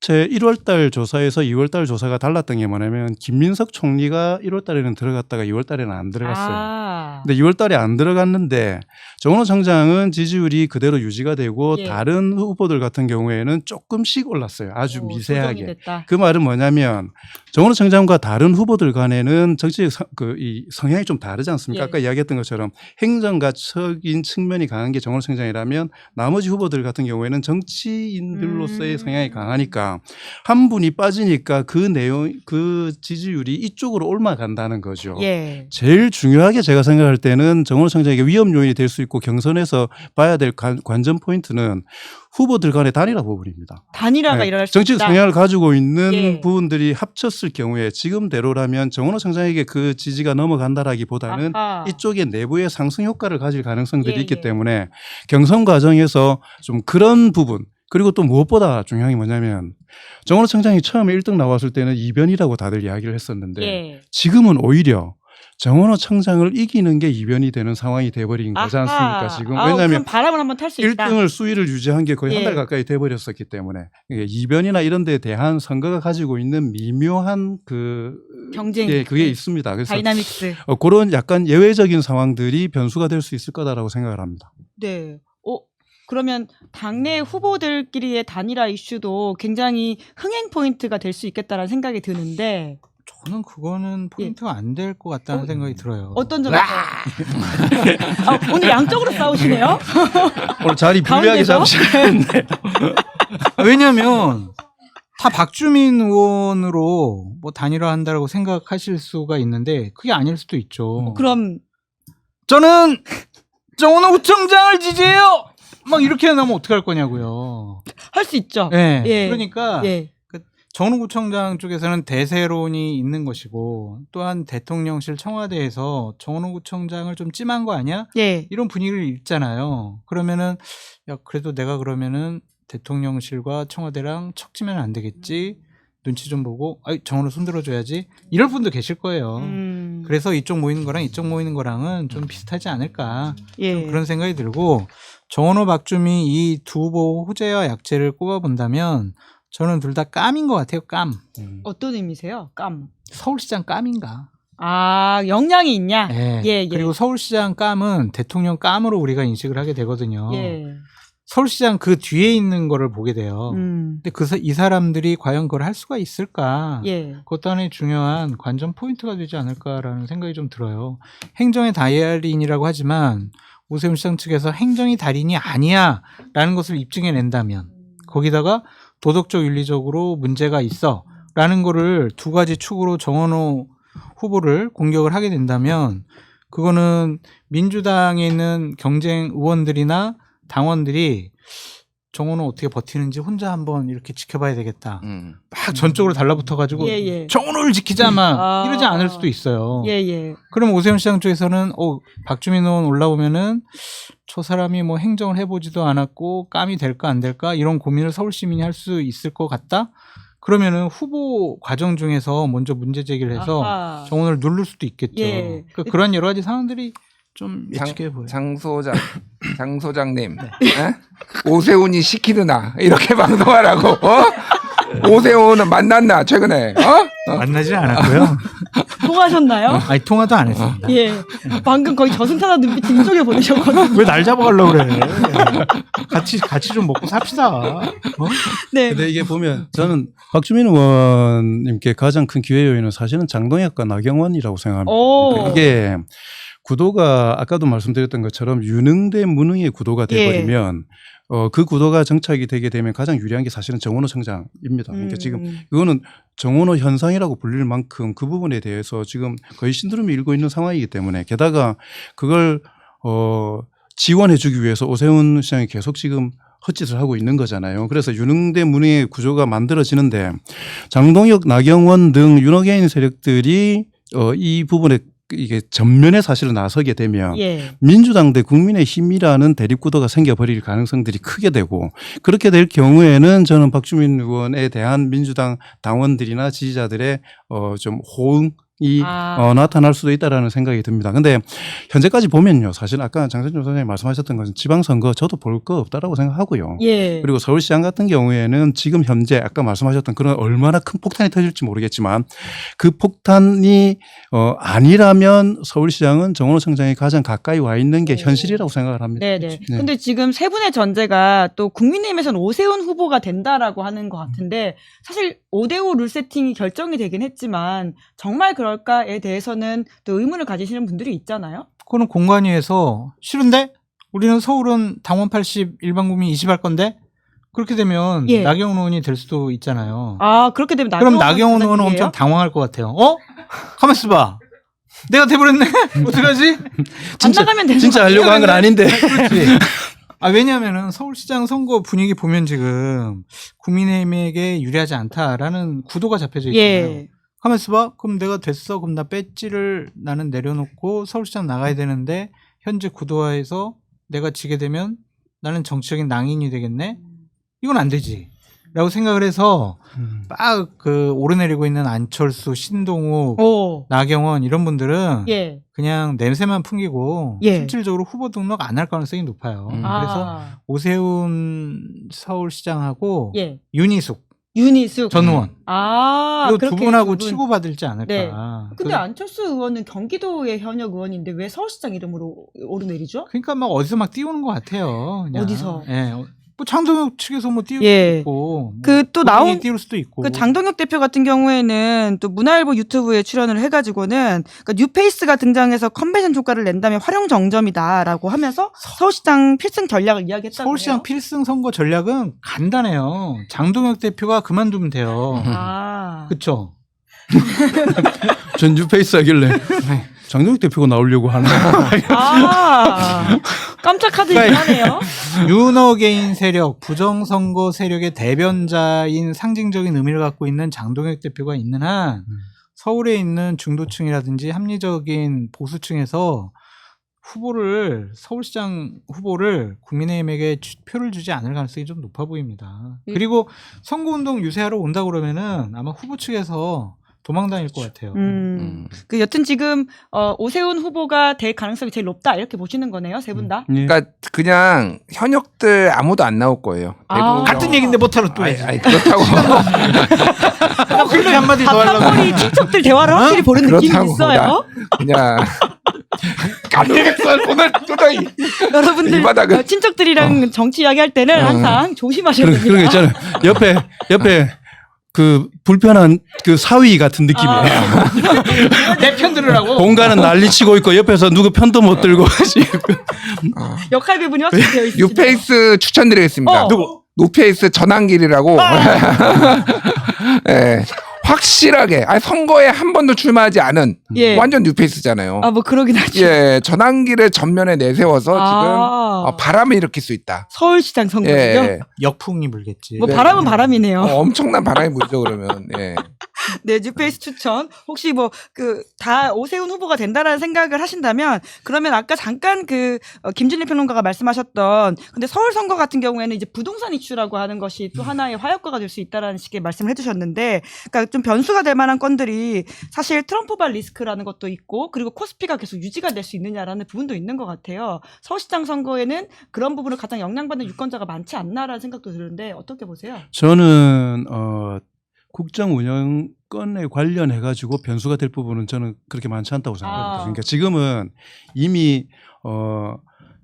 제 1월 달 조사에서 2월 달 조사가 달랐던 게 뭐냐면 김민석 총리가 1월 달에는 들어갔다가 2월 달에는 안 들어갔어요. 근데 2월 달에 안 들어갔는데 정원호 청장은 지지율이 그대로 유지가 되고 다른 후보들 같은 경우에는 조금씩 올랐어요. 아주 미세하게. 그 말은 뭐냐면 정원호 청장과 다른 후보들 간에는 정치적 이 성향이 좀 다르지 않습니까? 아까 이야기했던 것처럼 행정가적인 측면이 강한 게 정원호 청장이라면 나머지 후보들 같은 경우에는 정치인들로서의 성향이 강하니까 한 분이 빠지니까 그 내용, 그 지지율이 이쪽으로 올라간다는 거죠. 제일 중요하게 제가 생각할 때는 정원호 청장에게 위험 요인이 될 수 있고 경선에서 봐야 될 관전 포인트는 후보들 간의 단일화 부분입니다. 단일화가 일어날 수 있다. 정치적 성향을 가지고 있는 부분들이 합쳤을 경우에 지금대로라면 정원호 청장에게 그 지지가 넘어간다라기보다는 이쪽에 내부의 상승 효과를 가질 가능성들이 있기 때문에 경선 과정에서 좀 그런 부분 그리고 또 무엇보다 중요한 게 뭐냐면 정원호 청장이 처음에 1등 나왔을 때는 이변이라고 다들 이야기를 했었는데 지금은 오히려 정원호 청장을 이기는 게 이변이 되는 상황이 돼버린 거지 않습니까? 지금 왜냐하면 바람을 한번 탈 수 있다. 1등을 수위를 유지한 게 거의 한 달 가까이 돼버렸었기 때문에 이변이나 이런 데에 대한 선거가 가지고 있는 미묘한 그 경쟁 그게 있습니다. 그래서 다이나믹스 그런 약간 예외적인 상황들이 변수가 될 수 있을 거다라고 생각을 합니다. 네. 그러면 당내 후보들끼리의 단일화 이슈도 굉장히 흥행 포인트가 될 수 있겠다라는 생각이 드는데 저는 그거는 포인트가 안 될 것 같다는 생각이 들어요. 어떤 점에서? 오늘 양쪽으로 싸우시네요. 오늘 자리 불리하게 가운데서? 잡으시는데. 왜냐하면 다 박주민 의원으로 뭐 단일화한다라고 생각하실 수가 있는데 그게 아닐 수도 있죠. 그럼 저는 정원호 구청장을 지지해요. 막 이렇게 나면 어떡할 거냐고요. 할 수 있죠. 네. 예. 그러니까 예. 정원호 구청장 쪽에서는 대세론이 있는 것이고 또한 대통령실 청와대에서 정원호 구청장을 좀 찜한 거 아니야? 예. 이런 분위기를 읽잖아요. 그러면은 야 그래도 내가 그러면은 대통령실과 청와대랑 척지면 안 되겠지. 눈치 좀 보고 정원호 손들어줘야지. 이럴 분도 계실 거예요. 그래서 이쪽 모이는 거랑 이쪽 모이는 거랑은 좀 비슷하지 않을까. 예. 그런 생각이 들고 정원호 박주민 이 두 후보 호재와 약재를 꼽아본다면 저는 둘 다 깜인 것 같아요. 깜. 어떤 의미세요? 깜. 서울시장 깜인가. 아, 역량이 있냐? 네. 예, 예. 그리고 서울시장 깜은 대통령 깜으로 우리가 인식을 하게 되거든요. 예. 서울시장 그 뒤에 있는 거를 보게 돼요. 근데 이 사람들이 과연 그걸 할 수가 있을까? 예. 그것도 하나의 중요한 관전 포인트가 되지 않을까라는 생각이 좀 들어요. 행정의 달인이라고 하지만 오세훈 시장 측에서 행정이 달인이 아니야라는 것을 입증해낸다면 거기다가 도덕적 윤리적으로 문제가 있어라는 거를 두 가지 축으로 정원호 후보를 공격을 하게 된다면 그거는 민주당에 있는 경쟁 의원들이나 당원들이 정원호 어떻게 버티는지 혼자 한번 이렇게 지켜봐야 되겠다. 막 전적으로 달라붙어가지고 예, 예. 정원호를 지키자 막 이러지 않을 수도 있어요. 예, 예. 그럼 오세훈 시장 쪽에서는 박주민 의원 올라오면은 저 사람이 뭐 행정을 해보지도 않았고 깜이 될까 안 될까 이런 고민을 서울 시민이 할 수 있을 것 같다. 그러면은 후보 과정 중에서 먼저 문제 제기를 해서 아하. 정원을 누를 수도 있겠죠. 예. 그러니까 그런 여러 가지 상황들이 좀 예측해 보여요. 장 소장님, 오세훈이 시키느나 이렇게 방송하라고. 오세훈은 만났나 최근에? 만나지 않았고요. 통하셨나요? 아니 통화도 안 했습니다. 예. 방금 거의 저승사자 눈빛 뒤쪽에 보내셨거든요. 왜 날 잡아가려고 그래? 같이 좀 먹고 삽시다. 네. 근데 이게 보면 저는 박주민 의원님께 가장 큰 기회 요인은 사실은 장동혁과 나경원이라고 생각합니다. 오. 이게 구도가 아까도 말씀드렸던 것처럼 유능 대 무능의 구도가 돼버리면 그 구도가 정착이 되게 되면 가장 유리한 게 사실은 정원호 청장입니다. 그러니까 지금 이거는 정원호 현상이라고 불릴 만큼 그 부분에 대해서 지금 거의 신드롬이 일고 있는 상황이기 때문에 게다가 그걸 지원해 주기 위해서 오세훈 시장이 계속 지금 헛짓을 하고 있는 거잖아요. 그래서 유능 대 무능의 구조가 만들어지는데 장동혁, 나경원 등 유너게인 세력들이 이 부분에 이게 전면에 사실은 나서게 되면 예. 민주당 대 국민의힘이라는 대립구도가 생겨버릴 가능성들이 크게 되고 그렇게 될 경우에는 저는 박주민 의원에 대한 민주당 당원들이나 지지자들의 좀 호응이 나타날 수도 있다라는 생각이 듭니다. 근데 현재까지 보면요. 사실 아까 장선준 선생님이 말씀하셨던 것은 지방선거 저도 볼 거 없다라고 생각하고요. 예. 그리고 서울시장 같은 경우에는 지금 현재 아까 말씀하셨던 그런 얼마나 큰 폭탄이 터질지 모르겠지만 그 폭탄이 아니라면 서울시장은 정원호 청장이 가장 가까이 와 있는 게 현실이라고 생각을 합니다. 네네. 근데 지금 세 분의 전제가 또 국민의힘에서는 오세훈 후보가 된다라고 하는 것 같은데 사실 5대5 룰 세팅이 결정이 되긴 했지만 정말 그럴까에 대해서는 또 의문을 가지시는 분들이 있잖아요. 그거는 공관위에서 싫은데 우리는 서울은 당원 80 일반 국민 20 할 건데 그렇게 되면 예. 나경원 의원이 될 수도 있잖아요. 그렇게 되면 그럼 나경원 의원은 엄청 당황할 것 같아요. 가만 있어봐. 내가 돼버렸네. 어떡하지? 안 나가면 되는 진짜 거 아니에요? 하려고 한 건 아닌데. 그렇지. 왜냐하면은 서울시장 선거 분위기 보면 지금 국민의힘에게 유리하지 않다라는 구도가 잡혀져 있잖아요. 예. 가만 있어봐. 그럼 내가 됐어. 그럼 나 배지를 나는 내려놓고 서울시장 나가야 되는데 현재 구도화에서 내가 지게 되면 나는 정치적인 낭인이 되겠네. 이건 안 되지. 라고 생각을 해서 막 그 오르내리고 있는 안철수, 신동욱, 나경원 이런 분들은 예. 그냥 냄새만 풍기고 예. 실질적으로 후보 등록 안 할 가능성이 높아요. 그래서 오세훈 서울시장하고 예. 윤희숙 윤희숙 전 의원 이 두 그렇게 분하고 두 분. 치고받을지 않을까. 네. 근데 안철수 의원은 경기도의 현역 의원인데 왜 서울시장 이름으로 오르내리죠? 그러니까 막 어디서 막 띄우는 것 같아요. 그냥. 어디서? 예. 뭐 장동혁 측에서 뭐 띄울 예. 수도 있고, 그 또 나온 띄울 수도 있고. 그 장동혁 대표 같은 경우에는 또 문화일보 유튜브에 출연을 해가지고는 그러니까 뉴페이스가 등장해서 컨벤션 효과를 낸다면 활용 정점이다라고 하면서 서울시장 필승 전략을 이야기했다고 서울시장 해요. 필승 선거 전략은 간단해요. 장동혁 대표가 그만두면 돼요. 아. 그렇죠. 전 뉴페이스 하길래 장동혁 대표가 나오려고 하나. 아. 깜짝 카드이긴 하네요. 윤어게인 세력, 부정선거 세력의 대변자인 상징적인 의미를 갖고 있는 장동혁 대표가 있는 한 서울에 있는 중도층이라든지 합리적인 보수층에서 서울시장 후보를 국민의힘에게 표를 주지 않을 가능성이 좀 높아 보입니다. 그리고 선거운동 유세하러 온다 그러면은 아마 후보 측에서 도망다닐 것 같아요. 그 여튼 지금 오세훈 후보가 될 가능성이 제일 높다 이렇게 보시는 거네요, 세 분 다. 예. 그러니까 그냥 현역들 아무도 안 나올 거예요. 아. 같은 얘기인데 못하러 또 해야지. 아니 그렇다고 글로 한마디 더 하려고. 밥상머리 친척들 대화를 확실히 보는 느낌이 그렇다고 있어요. 그냥 안 되겠어 오늘 도저히 여러분들 이 바닥은. 친척들이랑 정치 이야기할 때는 항상 조심하셔야 그런 거 됩니다. 있잖아요. 옆에 그 불편한 그 사위 같은 느낌이에요. 내 편 들으라고. 공간은 난리치고 있고 옆에서 누구 편도 못 들고 지금. 역할 배분이 확실히 되어 있습니다. 뉴페이스 추천드리겠습니다. 누구? 노페이스 전환길이라고. 예. 확실하게 선거에 한 번도 출마하지 않은 예. 완전 뉴페이스잖아요. 뭐 그러긴 하죠. 예, 전환길을 전면에 내세워서 아. 지금 바람을 일으킬 수 있다. 서울시장 선거죠. 예. 역풍이 불겠지. 뭐 네. 바람은 바람이네요. 엄청난 바람이 불죠 그러면. 예. 네, 뉴페이스 추천. 혹시 뭐 다 오세훈 후보가 된다라는 생각을 하신다면 그러면 아까 잠깐 김진일 평론가가 말씀하셨던 근데 서울 선거 같은 경우에는 이제 부동산 이슈라고 하는 것이 또 하나의 화약고가 될 수 있다라는 식의 말씀을 해주셨는데, 그러니까 좀 변수가 될 만한 건들이 사실 트럼프발 리스크라는 것도 있고 그리고 코스피가 계속 유지가 될 수 있느냐라는 부분도 있는 것 같아요. 서울시장 선거에는 그런 부분을 가장 영향받는 유권자가 많지 않나라는 생각도 드는데 어떻게 보세요? 저는 국정 운영권에 관련해 가지고 변수가 될 부분은 저는 그렇게 많지 않다고 생각합니다. 그러니까 지금은 이미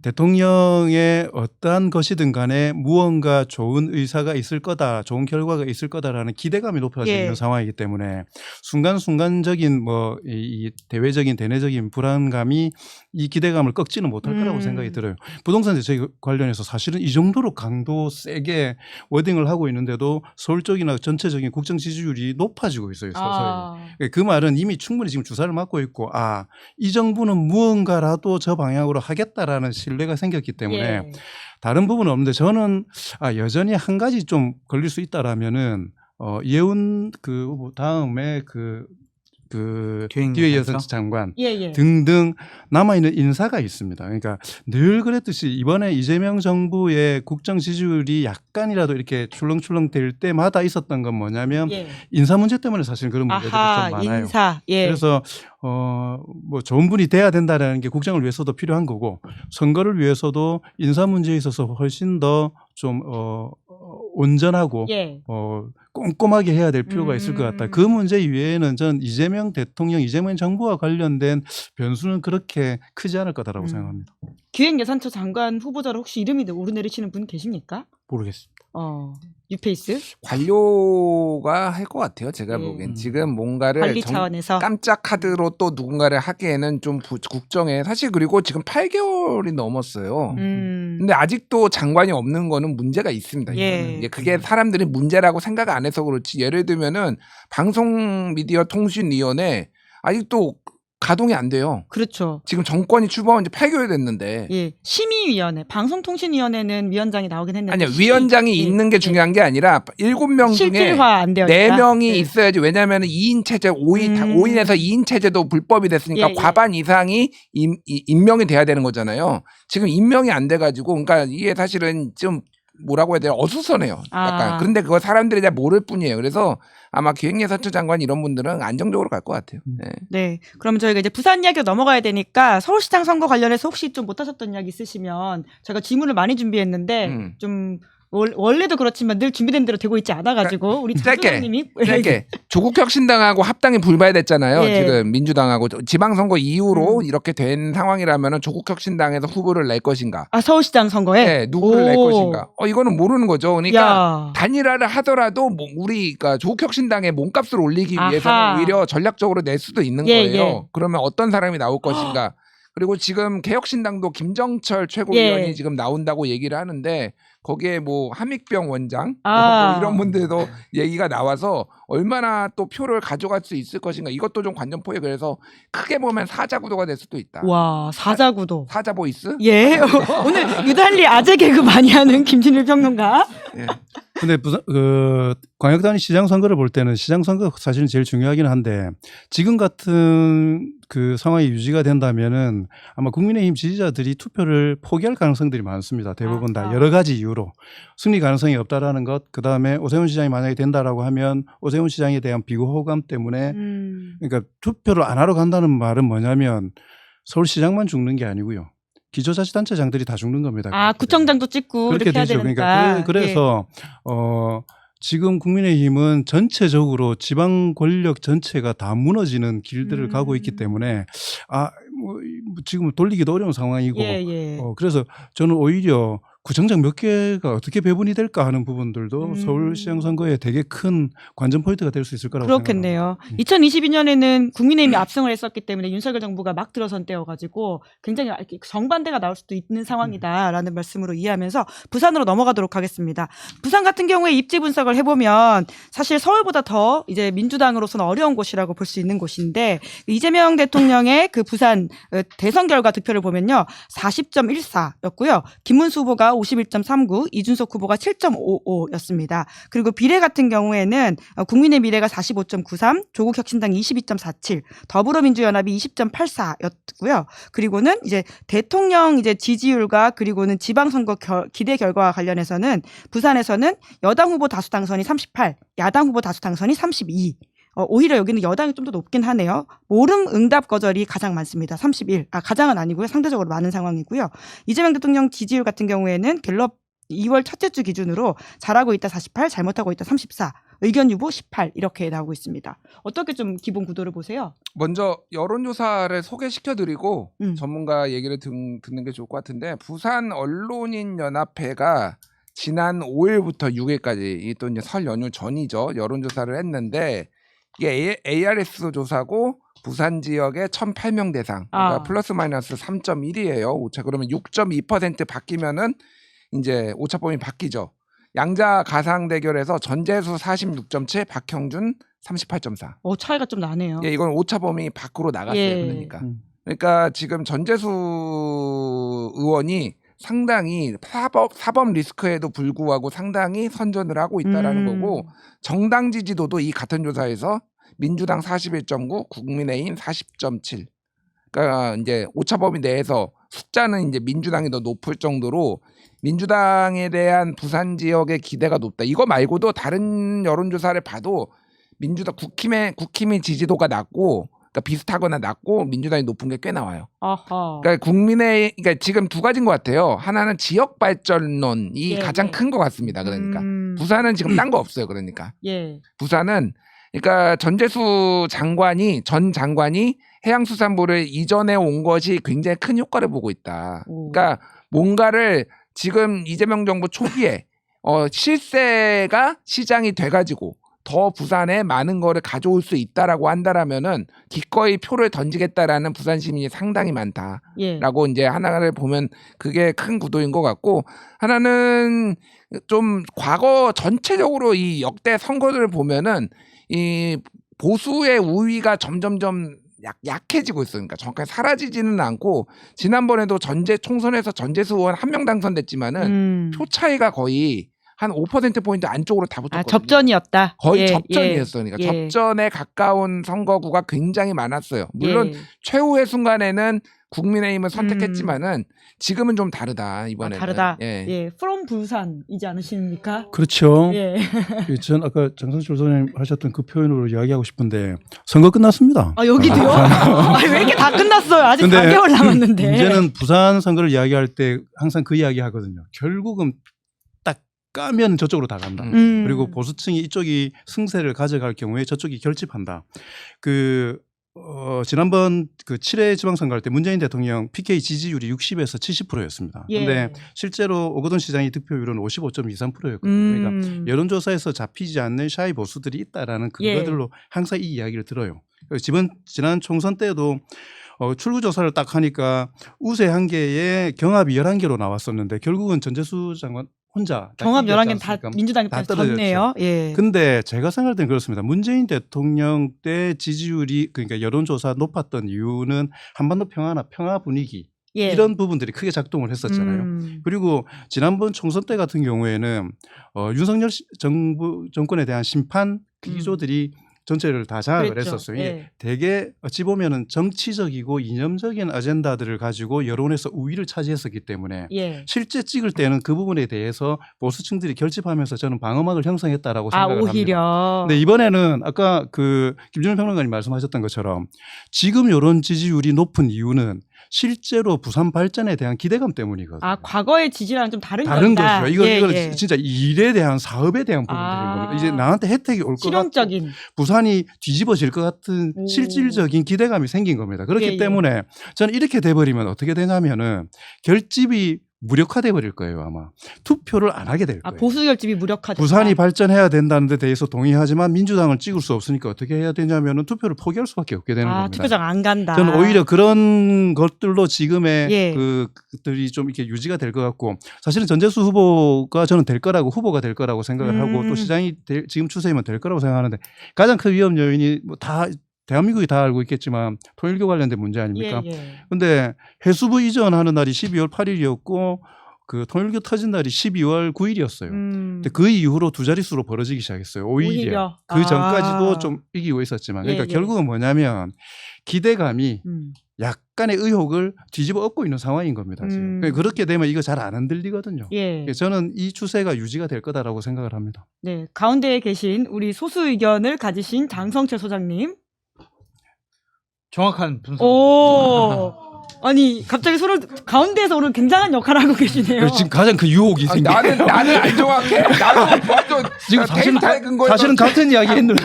대통령의 어떠한 것이든 간에 무언가 좋은 의사가 있을 거다, 좋은 결과가 있을 거다라는 기대감이 높아져 있는 상황이기 때문에 순간순간적인 이 대외적인 대내적인 불안감이 이 기대감을 꺾지는 못할 거라고 생각이 들어요. 부동산 대책 관련해서 사실은 이 정도로 강도 세게 워딩을 하고 있는데도 서울 쪽이나 전체적인 국정 지지율이 높아지고 있어요. 서서히. 그 말은 이미 충분히 지금 주사를 맞고 있고 이 정부는 무언가라도 저 방향으로 하겠다라는 신뢰가 생겼기 때문에 다른 부분은 없는데 저는 여전히 한 가지 좀 걸릴 수 있다라면은 이해운 후보 다음에 뒤에 여성 장관 등등 남아있는 인사가 있습니다. 그러니까 늘 그랬듯이 이번에 이재명 정부의 국정 지지율이 약간이라도 이렇게 출렁출렁 될 때마다 있었던 건 뭐냐면 인사 문제 때문에 사실 그런 문제들이 좀 많아요. 인사. 그래서 뭐 좋은 분이 돼야 된다라는 게 국정을 위해서도 필요한 거고 선거를 위해서도 인사 문제에 있어서 훨씬 더 좀 온전하고 꼼꼼하게 해야 될 필요가 있을 것 같다. 그 문제 이외에는 전 이재명 대통령, 이재명 정부와 관련된 변수는 그렇게 크지 않을 거다라고 생각합니다. 기획예산처 장관 후보자로 혹시 이름이 오르내리시는 분 계십니까? 모르겠습니다. 뉴페이스 관료가 할 것 같아요. 제가 보기엔 지금 뭔가를 관리 차원에서 깜짝 카드로 또 누군가를 하기에는 좀 국정에 사실 그리고 지금 8개월이 넘었어요. 근데 아직도 장관이 없는 거는 문제가 있습니다. 이제 그게 사람들이 문제라고 생각 안 해서 그렇지. 예를 들면은 방송미디어통신위원회 아직도 가동이 안 돼요. 그렇죠. 지금 정권이 출범한 지 8개월 됐는데. 심의위원회, 방송통신위원회는 위원장이 나오긴 했는데. 아니요. 위원장이 있는 게 중요한 게 아니라 7명 중에 실질화 안 되어 있다. 4명이 있어야지. 왜냐하면 2인 체제, 5인에서 2인 체제도 불법이 됐으니까 과반 이상이 임명이 돼야 되는 거잖아요. 지금 임명이 안 돼가지고 그러니까 이게 사실은 좀 뭐라고 해야 돼요? 어수선해요. 약간. 그런데 그거 사람들이 잘 모를 뿐이에요. 그래서 아마 기획예산처 장관 이런 분들은 안정적으로 갈 것 같아요. 네. 그러면 저희가 이제 부산 이야기로 넘어가야 되니까 서울시장 선거 관련해서 혹시 좀 못하셨던 이야기 있으시면 제가 질문을 많이 준비했는데 좀 원래도 그렇지만 늘 준비된 대로 되고 있지 않아가지고 우리 장소장님이 짧게 조국혁신당하고 합당이 불발됐잖아요. 예. 지금 민주당하고 지방선거 이후로 이렇게 된 상황이라면 조국혁신당에서 후보를 낼 것인가? 서울시장 선거에 네, 누구를 낼 것인가? 이거는 모르는 거죠. 그러니까 야. 단일화를 하더라도 우리가 조국혁신당의 몸값을 올리기 아하. 위해서는 오히려 전략적으로 낼 수도 있는 예, 거예요. 예. 그러면 어떤 사람이 나올 것인가? 그리고 지금 개혁신당도 김정철 최고위원이 예. 지금 나온다고 얘기를 하는데 거기에 뭐 함익병 원장 뭐 이런 분들도 얘기가 나와서 얼마나 또 표를 가져갈 수 있을 것인가 이것도 좀 관전포에 그래서 크게 보면 사자 구도가 될 수도 있다. 와 사자구도. 사자 보이스? 예 오늘 유달리 아재 개그 많이 하는 김진일 평론가. 예. 근데 부산 광역단위 시장 선거를 볼 때는 시장 선거 사실은 제일 중요하긴 한데 지금 같은 그 상황이 유지가 된다면은 아마 국민의힘 지지자들이 투표를 포기할 가능성들이 많습니다. 대부분 다 여러 가지 이유로 승리 가능성이 없다라는 것, 그 다음에 오세훈 시장이 만약에 된다라고 하면 오세훈 시장에 대한 비호감 때문에 그러니까 투표를 안 하러 간다는 말은 뭐냐면 서울시장만 죽는 게 아니고요. 기초자치단체장들이 다 죽는 겁니다. 구청장도 찍고 그렇게 이렇게 해야 되죠. 되니까. 그러니까 그래서 지금 국민의힘은 전체적으로 지방 권력 전체가 다 무너지는 길들을 가고 있기 때문에 지금 돌리기도 어려운 상황이고 그래서 저는 오히려 구청장 몇 개가 어떻게 배분이 될까 하는 부분들도 서울시장 선거에 되게 큰 관전 포인트가 될 수 있을 거라고 그렇겠네요. 생각합니다. 2022년에는 국민의힘이 압승을 했었기 때문에 윤석열 정부가 막 들어선 때여가지고 굉장히 정반대가 나올 수도 있는 상황이다라는 말씀으로 이해하면서 부산으로 넘어가도록 하겠습니다. 부산 같은 경우에 입지 분석을 해보면 사실 서울보다 더 이제 민주당으로서는 어려운 곳이라고 볼 수 있는 곳인데 이재명 대통령의 그 부산 대선 결과 득표를 보면요 40.14였고요. 김문수 후보가 51.39, 이준석 후보가 7.55였습니다. 그리고 비례 같은 경우에는 국민의 미래가 45.93, 조국혁신당이 22.47, 더불어민주연합이 20.84였고요. 그리고는 이제 대통령 이제 지지율과 그리고는 지방선거 기대 결과와 관련해서는 부산에서는 여당 후보 다수 당선이 38, 야당 후보 다수 당선이 32. 오히려 여기는 여당이 좀 더 높긴 하네요. 모름 응답 거절이 가장 많습니다. 31. 가장은 아니고요. 상대적으로 많은 상황이고요. 이재명 대통령 지지율 같은 경우에는 갤럽 2월 첫째 주 기준으로 잘하고 있다 48, 잘못하고 있다 34, 의견 유보 18 이렇게 나오고 있습니다. 어떻게 좀 기본 구도를 보세요? 먼저 여론조사를 소개시켜드리고 전문가 얘기를 듣는 게 좋을 것 같은데 부산 언론인 연합회가 지난 5일부터 6일까지 또 이제 설 연휴 전이죠. 여론조사를 했는데 이게 ARS 조사고 부산 지역의 1,008명 대상 그러니까 플러스 마이너스 3.1이에요. 오차 그러면 6.2% 바뀌면은 이제 오차범위 바뀌죠. 양자 가상 대결에서 전재수 46.7, 박형준 38.4. 차이가 좀 나네요. 예, 이건 오차범위 밖으로 나갔어요. 그러니까 지금 전재수 의원이 상당히 사법 리스크에도 불구하고 상당히 선전을 하고 있다라는 거고 정당 지지도도 이 같은 조사에서 민주당 41.9, 국민의힘 40.7. 그러니까 이제 오차범위 내에서 숫자는 이제 민주당이 더 높을 정도로 민주당에 대한 부산 지역의 기대가 높다. 이거 말고도 다른 여론조사를 봐도 민주당 국힘의 지지도가 낮고 그러니까 비슷하거나 낮고 민주당이 높은 게 꽤 나와요. 그러니까 그러니까 지금 두 가지인 것 같아요. 하나는 지역 발전론이 가장 큰 것 같습니다. 그러니까 부산은 지금 딴 거 없어요. 그러니까 부산은 그러니까 전재수 전 장관이 해양수산부를 이전해 온 것이 굉장히 큰 효과를 보고 있다. 그러니까 뭔가를 지금 이재명 정부 초기에 실세가 시장이 돼가지고 더 부산에 많은 거를 가져올 수 있다라고 한다라면은 기꺼이 표를 던지겠다라는 부산 시민이 상당히 많다라고 이제 하나를 보면 그게 큰 구도인 것 같고 하나는 좀 과거 전체적으로 이 역대 선거들을 보면은 이 보수의 우위가 점점점 약해지고 있어요. 그러니까 정확하게 사라지지는 않고 지난번에도 총선에서 전재수 의원 1명 당선됐지만은 표 차이가 거의 한 5%포인트 안쪽으로 다 붙었거든요. 접전이었다. 거의 접전이었어요. 그러니까 접전에 가까운 선거구가 굉장히 많았어요. 물론 최후의 순간에는 국민의힘을 선택했지만은 지금은 좀 다르다 이번에는. 다르다. From 부산이지 않으십니까? 그렇죠. 전 아까 장성철 소장님 하셨던 그 표현으로 이야기하고 싶은데 선거 끝났습니다. 여기도요? 왜 이렇게 다 끝났어요? 아직 4개월 남았는데. 문제는 부산 선거를 이야기할 때 항상 그 이야기 하거든요. 결국은 딱 까면 저쪽으로 다 간다. 그리고 보수층이 이쪽이 승세를 가져갈 경우에 저쪽이 결집한다. 지난번 그 7회 지방선거 할 때 문재인 대통령 PK 지지율이 60에서 70%였습니다. 예. 근데 실제로 오거돈 시장의 득표율은 55.23%였거든요. 그러니까 여론조사에서 잡히지 않는 샤이 보수들이 있다라는 근거들로 항상 이 이야기를 들어요. 지난 총선 때도 출구조사를 딱 하니까 우세 1개에 경합이 11개로 나왔었는데 결국은 전재수 장관 혼자 경합 11개는 다 민주당이 다 졌네요. 예. 근데 제가 생각할 땐 그렇습니다. 문재인 대통령 때 지지율이 그러니까 여론조사 높았던 이유는 한반도 평화 분위기 예. 이런 부분들이 크게 작동을 했었잖아요. 그리고 지난번 총선 때 같은 경우에는 윤석열 정권에 대한 심판 기조들이 전체를 다 장악을 그랬죠. 했었어요. 예. 되게 어찌 보면은 정치적이고 이념적인 아젠다들을 가지고 여론에서 우위를 차지했었기 때문에 예. 실제 찍을 때는 그 부분에 대해서 보수층들이 결집하면서 저는 방어막을 형성했다라고 생각을 합니다. 오히려. 근데 이번에는 아까 그 김준일 평론가님 말씀하셨던 것처럼 지금 여론 지지율이 높은 이유는 실제로 부산 발전에 대한 기대감 때문이거든요. 과거의 지지랑 좀 다른 거다. 거다. 이건 진짜 일에 대한 사업에 대한 부분들인 겁니다. 이제 나한테 혜택이 올 것 같고 실용적인 부산이 뒤집어질 것 같은 실질적인 기대감이 생긴 겁니다. 그렇기 때문에 저는 이렇게 돼버리면 어떻게 되냐면은 결집이 무력화돼 버릴 거예요. 아마 투표를 안 하게 될 거예요. 보수 결집이 무력화된다. 부산이 발전해야 된다는 데 대해서 동의하지만 민주당을 찍을 수 없으니까 어떻게 해야 되냐면은 투표를 포기할 수밖에 없게 되는 겁니다. 투표장 안 간다. 저는 오히려 그런 것들로 지금의 그들이 좀 이렇게 유지가 될 것 같고 사실은 전재수 후보가 저는 후보가 될 거라고 생각을 하고 또 시장이 지금 추세이면 될 거라고 생각하는데 가장 큰 위험 요인이 뭐 다 대한민국이 다 알고 있겠지만 통일교 관련된 문제 아닙니까? 그런데 해수부 이전하는 날이 12월 8일이었고 그 통일교 터진 날이 12월 9일이었어요. 근데 그 이후로 두 자릿수로 벌어지기 시작했어요. 오히려. 그 전까지도 좀 이기고 있었지만 그러니까 결국은 뭐냐면 기대감이 약간의 의혹을 뒤집어 엎고 있는 상황인 겁니다. 지금. 그렇게 되면 이거 잘 안 흔들리거든요. 저는 이 추세가 유지가 될 거다라고 생각을 합니다. 네, 가운데에 계신 우리 소수 의견을 가지신 장성철 소장님. 정확한 분석. 아니 갑자기 가운데에서 오늘 굉장한 역할을 하고 계시네요. 지금 가장 그 유혹이 생겨. 나는 안 정확해. 나도 완전 지금 사실은 같은 이야기 했는데.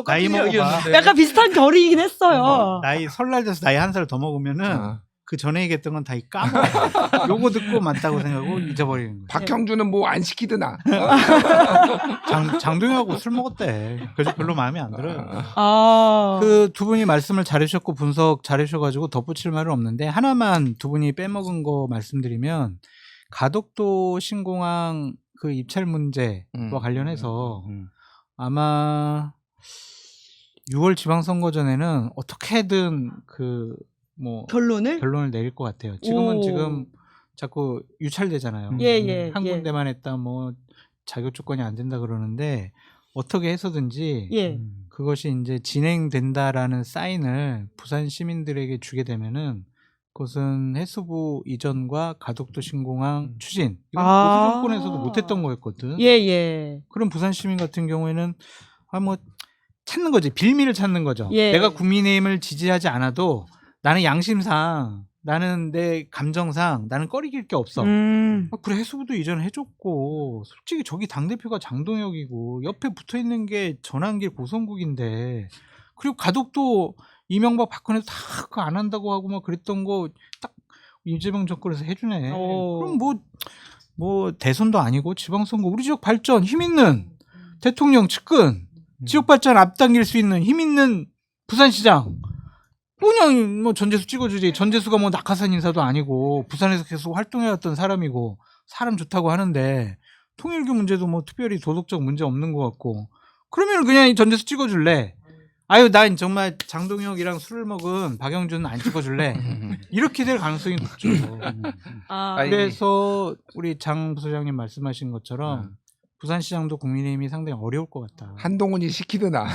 나이 먹어봐. 약간 비슷한 결이긴 했어요. 나이 설날 돼서 나이 한 살 더 먹으면은 그 전에 얘기했던 건 다 까먹어. 요거 듣고 맞다고 생각하고 잊어버리는 거예요. 박형준은 뭐 안 시키드나. 장동혁하고 술 먹었대. 그래서 별로 마음에 안 들어요. 그 두 분이 말씀을 잘해주셨고 분석 잘해주셔가지고 덧붙일 말은 없는데 하나만 두 분이 빼먹은 거 말씀드리면 가덕도 신공항 그 입찰 문제와 관련해서 아마 6월 지방선거 전에는 어떻게든 결론을 내릴 것 같아요. 지금 자꾸 유찰되잖아요. 한 군데만 했다 자격 조건이 안 된다 그러는데 어떻게 해서든지 그것이 이제 진행된다라는 사인을 부산 시민들에게 주게 되면은 그것은 해수부 이전과 가덕도 신공항 추진 이건 보수 정권에서도 못했던 거였거든. 그럼 부산 시민 같은 경우에는 찾는 거지. 빌미를 찾는 거죠. 내가 국민의힘을 지지하지 않아도 나는 양심상 나는 내 감정상 나는 꺼리길 게 없어. 그래 해수부도 이전에 해줬고 솔직히 저기 당대표가 장동혁이고 옆에 붙어있는 게 전환길 고성국인데 그리고 가덕도 이명박 박근혜도 다 그거 안 한다고 하고 막 그랬던 거 딱 이재명 정권에서 해주네. 그럼 뭐 대선도 아니고 지방선거 우리 지역 발전 힘있는 대통령 측근 지역 발전 앞당길 수 있는 힘있는 부산시장 그냥 전재수 찍어주지. 전재수가 낙하산 인사도 아니고 부산에서 계속 활동해왔던 사람이고 사람 좋다고 하는데 통일교 문제도 특별히 도덕적 문제 없는 것 같고 그러면 그냥 전재수 찍어줄래. 아유 난 정말 장동혁이랑 술을 먹은 박영준은 안 찍어줄래. 이렇게 될 가능성이 높죠. 그래서 우리 장 부소장님 말씀하신 것처럼 부산시장도 국민의힘이 상당히 어려울 것 같다. 한동훈이 시키드나.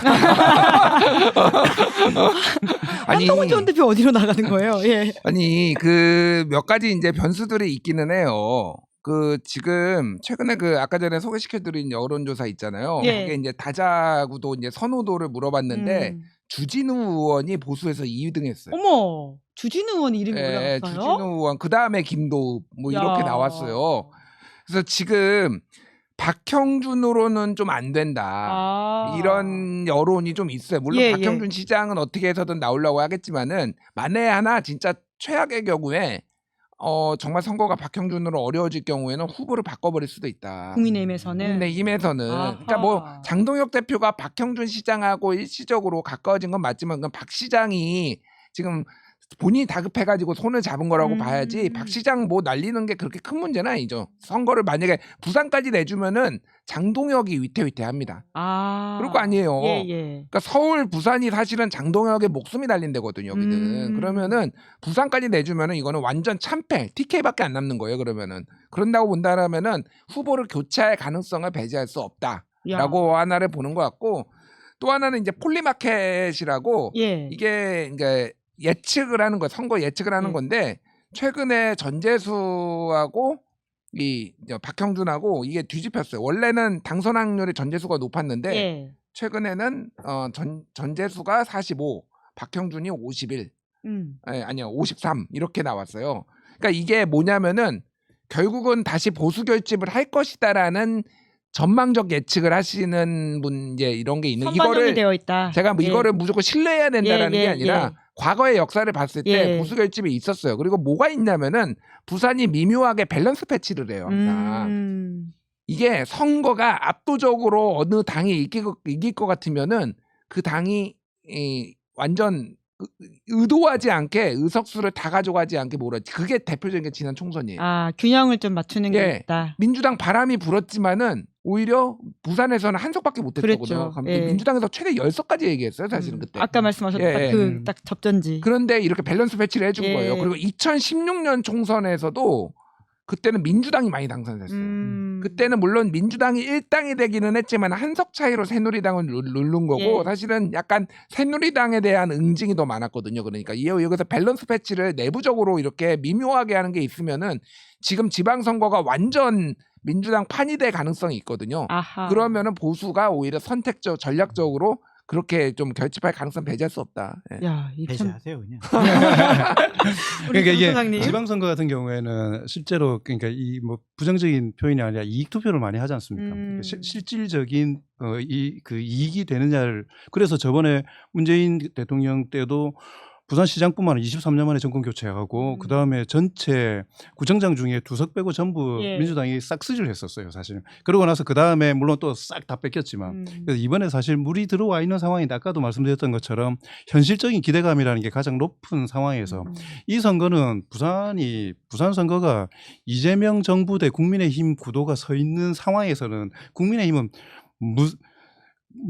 한동훈 전 대표 어디로 나가는 거예요? 아니 몇 가지 이제 변수들이 있기는 해요. 지금 최근에 아까 전에 소개시켜드린 여론조사 있잖아요. 그게 이제 다자구도 이제 선호도를 물어봤는데 주진우 의원이 보수에서 2등했어요. 어머, 주진우 의원 이름이 올라갔어요? 주진우 의원 그 다음에 김도읍 이렇게 나왔어요. 그래서 지금 박형준으로는 좀 안 된다. 아. 이런 여론이 좀 있어요. 물론 예, 박형준 시장은 어떻게 해서든 나오려고 하겠지만은 만에 하나 진짜 최악의 경우에 정말 선거가 박형준으로 어려워질 경우에는 후보를 바꿔버릴 수도 있다. 국민의힘에서는. 국민의힘에서는 그러니까 뭐 장동혁 대표가 박형준 시장하고 일시적으로 가까워진 건 맞지만 그건 박 시장이 지금 본인이 다급해가지고 손을 잡은 거라고 봐야지 박 시장 뭐 날리는 게 그렇게 큰 문제는 아니죠. 선거를 만약에 부산까지 내주면은 장동혁이 위태위태합니다. 그럴 거 아니에요. 예. 그러니까 서울, 부산이 사실은 장동혁의 목숨이 달린 데거든요. 여기는. 그러면은 부산까지 내주면은 이거는 완전 참패, TK밖에 안 남는 거예요. 그런다고 본다면은 후보를 교체할 가능성을 배제할 수 없다라고 하나를 보는 것 같고 또 하나는 이제 폴리마켓이라고 예. 이게 그러니까 예측을 하는 거, 선거 예측을 하는 건데 최근에 전재수하고 이 박형준하고 이게 뒤집혔어요. 원래는 당선 확률이 전재수가 높았는데 예. 최근에는 전재수가 45, 박형준이 51, 아니요 53 이렇게 나왔어요. 그러니까 이게 뭐냐면은 결국은 다시 보수 결집을 할 것이다라는 전망적 예측을 하시는 분 이제 이런 게 있는 선반영이 되어 있다. 제가 뭐 이거를 무조건 신뢰해야 된다라는 게 아니라 과거의 역사를 봤을 때 예. 보수 결집이 있었어요. 그리고 뭐가 있냐면은 부산이 미묘하게 밸런스 패치를 해요. 항상. 이게 선거가 압도적으로 어느 당이 이길 것 같으면은 그 당이 완전 의도하지 않게 의석수를 다 가져가지 않게 몰았지. 그게 대표적인 게 지난 총선이에요. 균형을 좀 맞추는 게 있다. 민주당 바람이 불었지만은 오히려 부산에서는 한 석밖에 못 했거든요. 민주당에서 최대 10석까지 얘기했어요. 사실은 그때. 아까 말씀하셨던 딱 접전지. 그런데 이렇게 밸런스 패치를 해준 거예요. 그리고 2016년 총선에서도 그때는 민주당이 많이 당선됐어요. 그때는 물론 민주당이 일당이 되기는 했지만 한석 차이로 새누리당을 누른 거고 사실은 약간 새누리당에 대한 응징이 더 많았거든요. 그러니까 여기서 밸런스 패치를 내부적으로 이렇게 미묘하게 하는 게 있으면은 지금 지방선거가 완전 민주당 판이 될 가능성이 있거든요. 그러면은 보수가 오히려 선택적 전략적으로 그렇게 좀 결집할 가능성 배제할 수 없다. 배제하세요 그냥. 그러니까 이게 지방선거 같은 경우에는 실제로 그러니까 이 뭐 부정적인 표현이 아니라 이익 투표를 많이 하지 않습니까? 그러니까 실질적인 그 이익이 되느냐를 그래서 저번에 문재인 대통령 때도 부산시장뿐만 아니라 23년 만에 정권 교체하고 그 다음에 전체 구청장 중에 2석 빼고 전부 민주당이 싹 쓰질 했었어요, 사실. 그러고 나서 그 다음에 물론 또 싹 다 뺏겼지만 그래서 이번에 사실 물이 들어와 있는 상황인데 아까도 말씀드렸던 것처럼 현실적인 기대감이라는 게 가장 높은 상황에서 이 선거는 부산 선거가 이재명 정부 대 국민의힘 구도가 서 있는 상황에서는 국민의힘은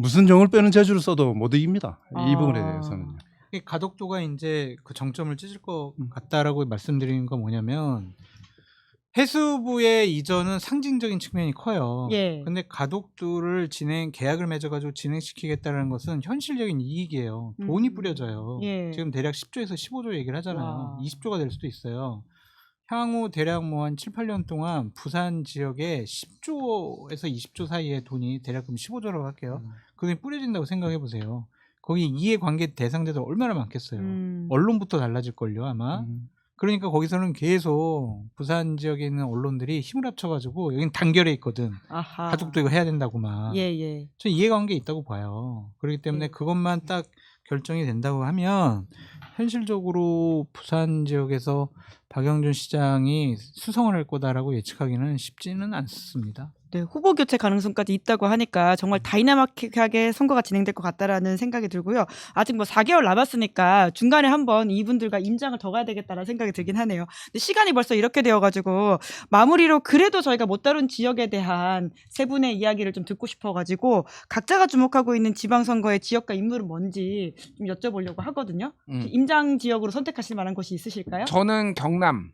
무슨 정을 빼는 재주를 써도 못 이깁니다. 이 부분에 대해서는요. 가덕도가 이제 그 정점을 찢을 것 같다라고 말씀드리는 건 뭐냐면 해수부의 이전은 상징적인 측면이 커요. 근데 가덕도를 계약을 맺어가지고 진행시키겠다는 것은 현실적인 이익이에요. 돈이 뿌려져요. 지금 대략 10조에서 15조 얘기를 하잖아요. 20조가 될 수도 있어요. 향후 대략 뭐 한 7, 8년 동안 부산 지역에 10조에서 20조 사이의 돈이 대략 그럼 15조라고 할게요. 그 돈이 뿌려진다고 생각해 보세요. 거기 이해관계 대상자들 얼마나 많겠어요. 언론부터 달라질걸요 아마. 그러니까 거기서는 계속 부산 지역에 있는 언론들이 힘을 합쳐가지고 여기는 단결해 있거든. 가족도 이거 해야 된다고 막. 저 이해관계 있다고 봐요. 그렇기 때문에 그것만 딱 결정이 된다고 하면 현실적으로 부산 지역에서 박영준 시장이 수성을 할 거다라고 예측하기는 쉽지는 않습니다. 후보 교체 가능성까지 있다고 하니까 정말 다이나믹하게 선거가 진행될 것 같다라는 생각이 들고요. 아직 뭐 4개월 남았으니까 중간에 한번 이분들과 임장을 더 가야 되겠다라는 생각이 들긴 하네요. 근데 시간이 벌써 이렇게 되어가지고 마무리로 그래도 저희가 못 다룬 지역에 대한 세 분의 이야기를 좀 듣고 싶어가지고 각자가 주목하고 있는 지방선거의 지역과 인물은 뭔지 좀 여쭤보려고 하거든요. 임장 지역으로 선택하실 만한 곳이 있으실까요? 저는 경남.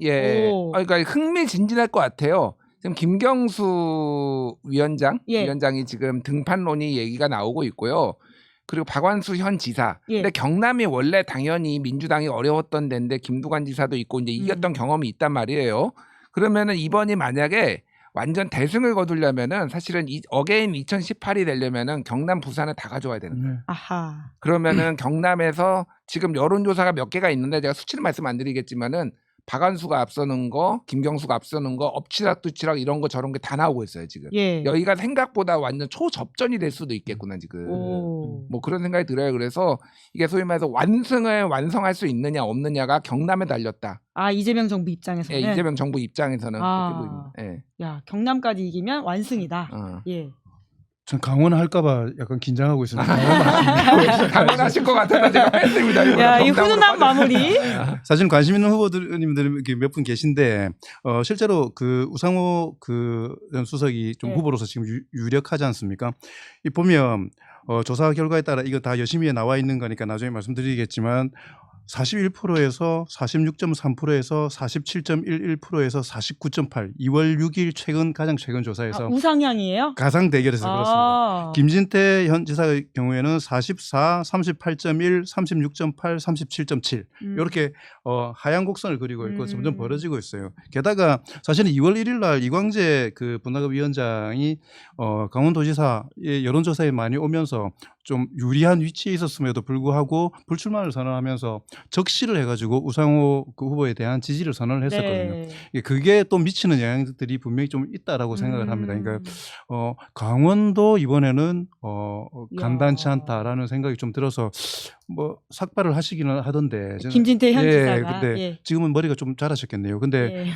예. 그러니까 흥미진진할 것 같아요. 지금 김경수 위원장이 지금 등판론이 얘기가 나오고 있고요. 그리고 박완수 현 지사. 근데 경남이 원래 당연히 민주당이 어려웠던 데인데 김두관 지사도 있고 이제 이겼던 경험이 있단 말이에요. 그러면은 이번이 만약에 완전 대승을 거두려면은 사실은 어게인 2018이 되려면은 경남 부산을 다 가져와야 되는 거예요. 그러면은 경남에서 지금 여론조사가 몇 개가 있는데 제가 수치는 말씀 안 드리겠지만은 박한수가 앞서는 거, 김경수가 앞서는 거, 엎치락뒤치락 이런 거 저런 게 다 나오고 있어요 지금. 예. 여기가 생각보다 완전 초접전이 될 수도 있겠구나 지금. 오. 뭐 그런 생각이 들어요. 그래서 이게 소위 말해서 완성할 수 있느냐 없느냐가 경남에 달렸다. 아 이재명 정부 입장에서는. 예, 이재명 정부 입장에서는 아. 그렇게 보입니다. 예. 야 경남까지 이기면 완승이다. 예. 전 강원 할까봐 약간 긴장하고 있습니다. 당연하실 것 같아서 제가 했습니다. 야, 이 훈훈한 마무리. 사실 관심 있는 후보님들이 몇 분 계신데 실제로 그 우상호 그 수석이 좀 네. 후보로서 지금 유력하지 않습니까? 이 보면 조사 결과에 따라 이거 다 여심위에 나와 있는 거니까 나중에 말씀드리겠지만 41%에서 46.3%에서 47.11%에서 49.8 2월 6일 가장 최근 조사에서 우상향이에요? 가상 대결에서 그렇습니다. 김진태 현 지사의 경우에는 44, 38.1, 36.8, 37.7 이렇게 하향 곡선을 그리고 있고 점점 벌어지고 있어요. 게다가 사실은 2월 1일 날 이광재 그 분학위원장이 강원도지사의 여론조사에 많이 오면서 좀 유리한 위치에 있었음에도 불구하고 불출마를 선언하면서 적시를 해가지고 우상호 그 후보에 대한 지지를 선언을 했었거든요. 네. 그게 또 미치는 영향들이 분명히 좀 있다라고 생각을 합니다. 그러니까 강원도 이번에는 간단치 않다라는 생각이 좀 들어서 뭐 삭발을 하시기는 하던데 김진태 현 지사가. 근데 지금은 머리가 좀 자라셨겠네요. 근데 예.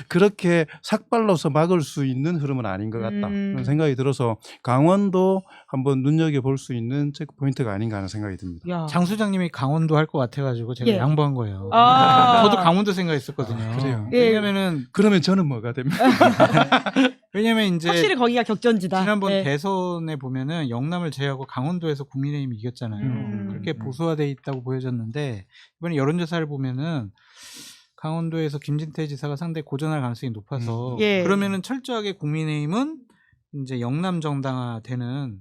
그렇게 삭발로서 막을 수 있는 흐름은 아닌 것 같다. 그런 생각이 들어서 강원도 한번 눈여겨볼 수 있는 체크 포인트가 아닌가 하는 생각이 듭니다. 야. 장 수장님이 강원도 할 것 같아가지고 제가 예. 양보한 거예요. 아. 저도 강원도 생각했었거든요. 그래요? 예. 왜냐면은 그러면 저는 뭐가 됩니까? 왜냐면 이제 확실히 거기가 격전지다. 지난번 예. 대선에 보면은 영남을 제외하고 강원도에서 국민의힘이 이겼잖아요. 그렇게 보수화돼 있다고 보여졌는데 이번에 여론조사를 보면은 강원도에서 김진태 지사가 상당히 고전할 가능성이 높아서 예. 그러면은 철저하게 국민의힘은 이제 영남 정당화되는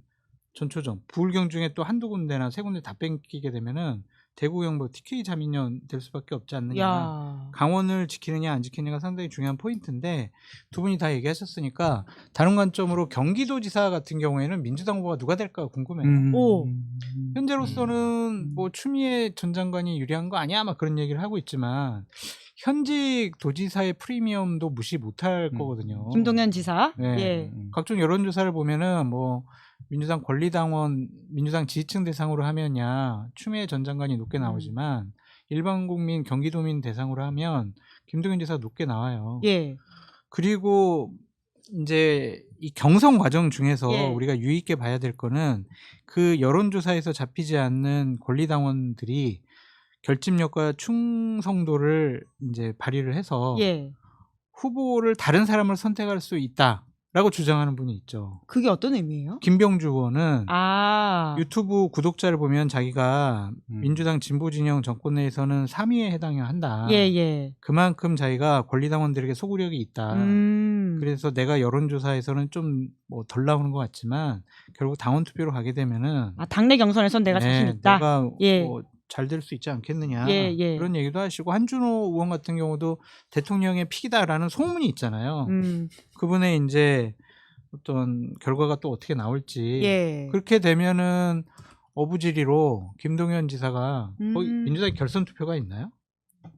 전초점 부울경 중에 또 한두 군데나 세 군데 다 뺏기게 되면은 대구 경북 TK 자민련 될 수밖에 없지 않느냐. 야. 강원을 지키느냐 안 지키느냐가 상당히 중요한 포인트인데 두 분이 다 얘기하셨으니까 다른 관점으로 경기도지사 같은 경우에는 민주당 후보가 누가 될까 궁금해요. 오. 현재로서는 뭐 추미애 전 장관이 유리한 거 아니야? 막 그런 얘기를 하고 있지만 현직 도지사의 프리미엄도 무시 못할 거거든요. 김동연 지사. 네. 예. 각종 여론조사를 보면은 뭐 민주당 권리당원, 민주당 지지층 대상으로 하면야 추미애 전 장관이 높게 나오지만 일반 국민, 경기도민 대상으로 하면 김동연 지사가 높게 나와요. 예. 그리고 이제 이 경선 과정 중에서 예. 우리가 유의 있게 봐야 될 거는 그 여론조사에서 잡히지 않는 권리당원들이 결집력과 충성도를 이제 발휘를 해서 예. 후보를 다른 사람을 선택할 수 있다라고 주장하는 분이 있죠. 그게 어떤 의미예요? 김병주 의원은 아. 유튜브 구독자를 보면 자기가 민주당 진보진영 정권 내에서는 3위에 해당해야 한다. 예, 예. 그만큼 자기가 권리당원들에게 소구력이 있다. 그래서 내가 여론조사에서는 좀 뭐 덜 나오는 것 같지만 결국 당원 투표로 가게 되면은 아, 당내 경선에선 내가 자신 있다. 내가 예. 뭐 잘 될 수 있지 않겠느냐. 예, 예. 그런 얘기도 하시고 한준호 의원 같은 경우도 대통령의 픽이다라는 소문이 있잖아요. 그분의 이제 어떤 결과가 또 어떻게 나올지 예. 그렇게 되면은 어부지리로 김동연 지사가 거기 민주당 결선 투표가 있나요?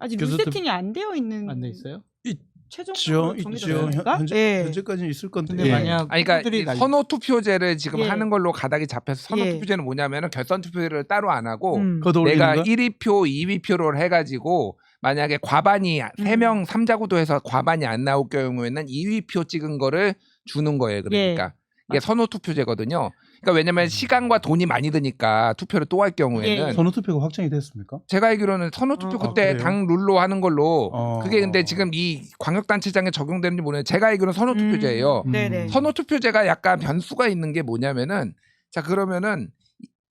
아직 그래서 세팅이 안 되어 있는. 안 돼 있어요? 최종적으로 있죠. 정해졌습니까? 현재까지는 있을 건데. 근데 만약 아니, 그러니까 후보들이 이 선호 투표제를 지금 예. 하는 걸로 가닥이 잡혀서 선호 예. 투표제는 뭐냐면은 결선 투표를 따로 안 하고 그것도 내가 올리는 거? 1위표, 2위표를 해가지고 만약에 과반이 3명 3자구도에서 과반이 안 나올 경우에는 2위표 찍은 거를 주는 거예요. 그러니까 이게 선호 투표제거든요. 그러니까 왜냐면 시간과 돈이 많이 드니까 투표를 또 할 경우에는 예. 선호 투표가 확정이 됐습니까? 제가 알기로는 선호 투표 그때 그래요? 당 룰로 하는 걸로 그게 근데 어. 지금 이 광역단체장에 적용되는지 모르겠는데 제가 알기로는 선호 투표제예요. 네네. 선호 투표제가 약간 변수가 있는 게 뭐냐면은 자 그러면은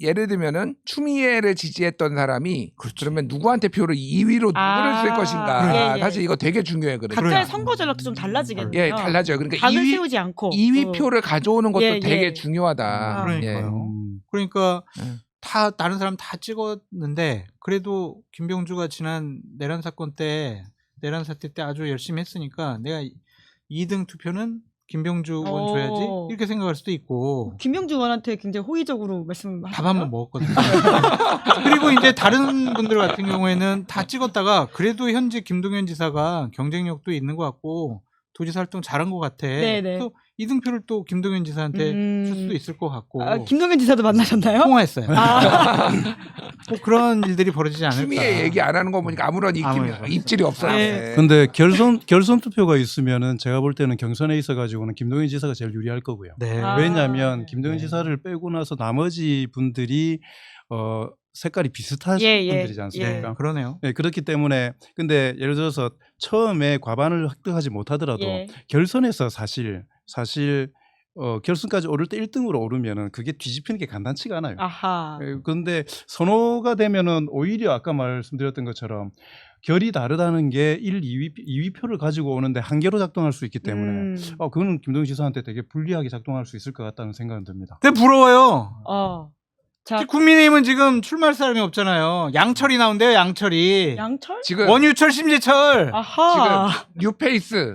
예를 들면은 추미애를 지지했던 사람이 그러면 누구한테 표를 2위로 누구를 쓸 것인가. 예, 예. 사실 이거 되게 중요해요. 각자의 선거 전략도 좀 달라지겠네요. 예, 달라져요. 그러니까 당을 세우지 않고 2위 표를 가져오는 것도 예, 되게 예. 중요하다. 그러니까요. 그러니까 네. 다 다른 사람 다 찍었는데 그래도 김병주가 지난 내란 사건 때 내란 사태 때 아주 열심히 했으니까 내가 2등 투표는 김병주 의원 줘야지 이렇게 생각할 수도 있고 김명주 의원한테 굉장히 호의적으로 말씀하셨어요. 밥 한 번 먹었거든요. 그리고 이제 다른 분들 같은 경우에는 다 찍었다가 그래도 현재 김동연 지사가 경쟁력도 있는 것 같고 도지사 활동 잘한 것 같아. 네네. 그래서 이등표를 또 김동연 지사한테 줄 수도 있을 것 같고 김동연 지사도 만나셨나요? 통화했어요. 아. 꼭 그런 일들이 벌어지지 않을까. 추미애 얘기 안 하는 거 보니까 아무런 입질이 없어요. 네. 근데 결선 투표가 있으면은 제가 볼 때는 경선에 있어 가지고는 김동연 지사가 제일 유리할 거고요. 네. 아. 왜냐하면 네. 김동연 지사를 빼고 나서 나머지 분들이 색깔이 비슷하신 분들이지 않습니까? 네, 그러네요. 네, 그렇기 때문에 근데 예를 들어서 처음에 과반을 획득하지 못하더라도 예. 결선에서 사실 결선까지 오를 때 1등으로 오르면은 그게 뒤집히는 게 간단치가 않아요. 아하. 그런데 선호가 되면은 오히려 아까 말씀드렸던 것처럼 결이 다르다는 게 1, 2위 표를 가지고 오는데 한 개로 작동할 수 있기 때문에 그거는 김동연 지사한테 되게 불리하게 작동할 수 있을 것 같다는 생각은 듭니다. 근데 부러워요. 자, 국민의힘은 지금 출마할 사람이 없잖아요. 양철이 나온대요. 양철이. 양철? 지금 원유철, 심재철. 아하. 지금 뉴페이스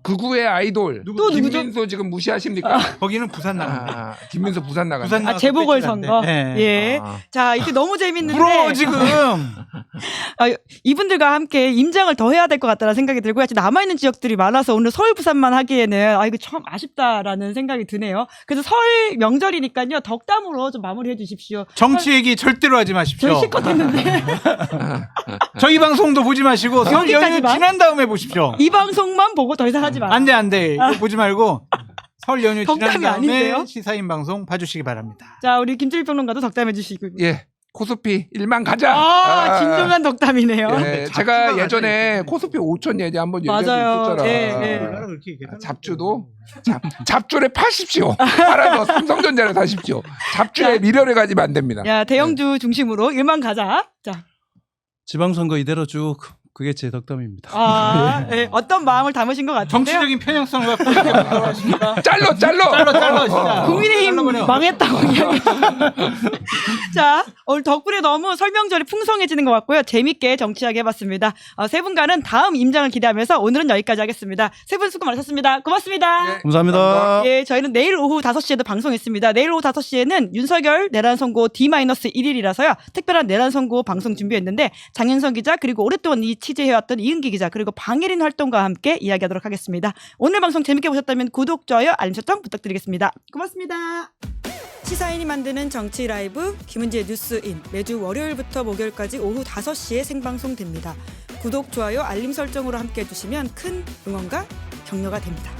극우의 아이돌 또 누구죠? 김민수 지금 무시하십니까? 거기는 부산 나간다. 김민수 부산 나간다. 부산 나가서 재보궐 뺏기면 안 돼. 선거. 네. 예. 아. 자, 이게 너무 재밌는데. 부러워 지금. 이분들과 함께 임장을 더 해야 될 것 같다는 생각이 들고 아직 남아있는 지역들이 많아서 오늘 서울 부산만 하기에는 이거 참 아쉽다라는 생각이 드네요. 그래서 설 명절이니까요. 덕담으로 좀 마무리해 주십시오. 정치 얘기 절대로 하지 마십시오. 저희 실컷 했는데 저희 방송도 보지 마시고 설 연휴 여기까지만? 지난 다음에 보십시오. 이 방송만 보고 더 이상 하지 마. 안 돼. 이거 보지 말고 설 연휴 지난 덕담이 다음에 아닌데요? 시사인 방송 봐주시기 바랍니다. 자, 우리 김철일 평론가도 덕담해 주시고. 예. 코스피 1만 가자. 진정한 덕담이네요. 예, 제가 예전에 코스피 5천 예제 한번 얘기한 적 맞아요. 있었잖아. 예, 예. 잡주도 잡주를 파십시오. 팔아서 삼성전자를 사십시오. 잡주에 미련을 가지면 안 됩니다. 야, 대형주 중심으로 일만 가자. 자, 지방선거 이대로 쭉 그게 제 덕담입니다. 예, 어떤 마음을 담으신 것 같은데요. 정치적인 편향성을 갖고 있습니다. 잘로. 진짜. 국민의힘 잘라버려. 망했다고 이야기. 자, 오늘 덕분에 너무 설명절이 풍성해지는 것 같고요. 재밌게 정치하게 해봤습니다. 세 분과는 다음 임장을 기대하면서 오늘은 여기까지 하겠습니다. 세 분 수고 많으셨습니다. 고맙습니다. 예. 감사합니다. 예, 저희는 내일 오후 5시에도 방송했습니다. 내일 오후 5시에는 윤석열 내란 선고 D-1일이라서요. 특별한 내란 선고 방송 준비했는데 장윤성 기자 그리고 오랫동안 이 취재해왔던 이은기 기자 그리고 방예린 활동가와 함께 이야기하도록 하겠습니다. 오늘 방송 재밌게 보셨다면 구독, 좋아요, 알림 설정 부탁드리겠습니다. 고맙습니다. 시사인이 만드는 정치 라이브 김은지의 뉴스인 매주 월요일부터 목요일까지 오후 5시에 생방송됩니다. 구독, 좋아요, 알림 설정으로 함께 해주시면 큰 응원과 격려가 됩니다.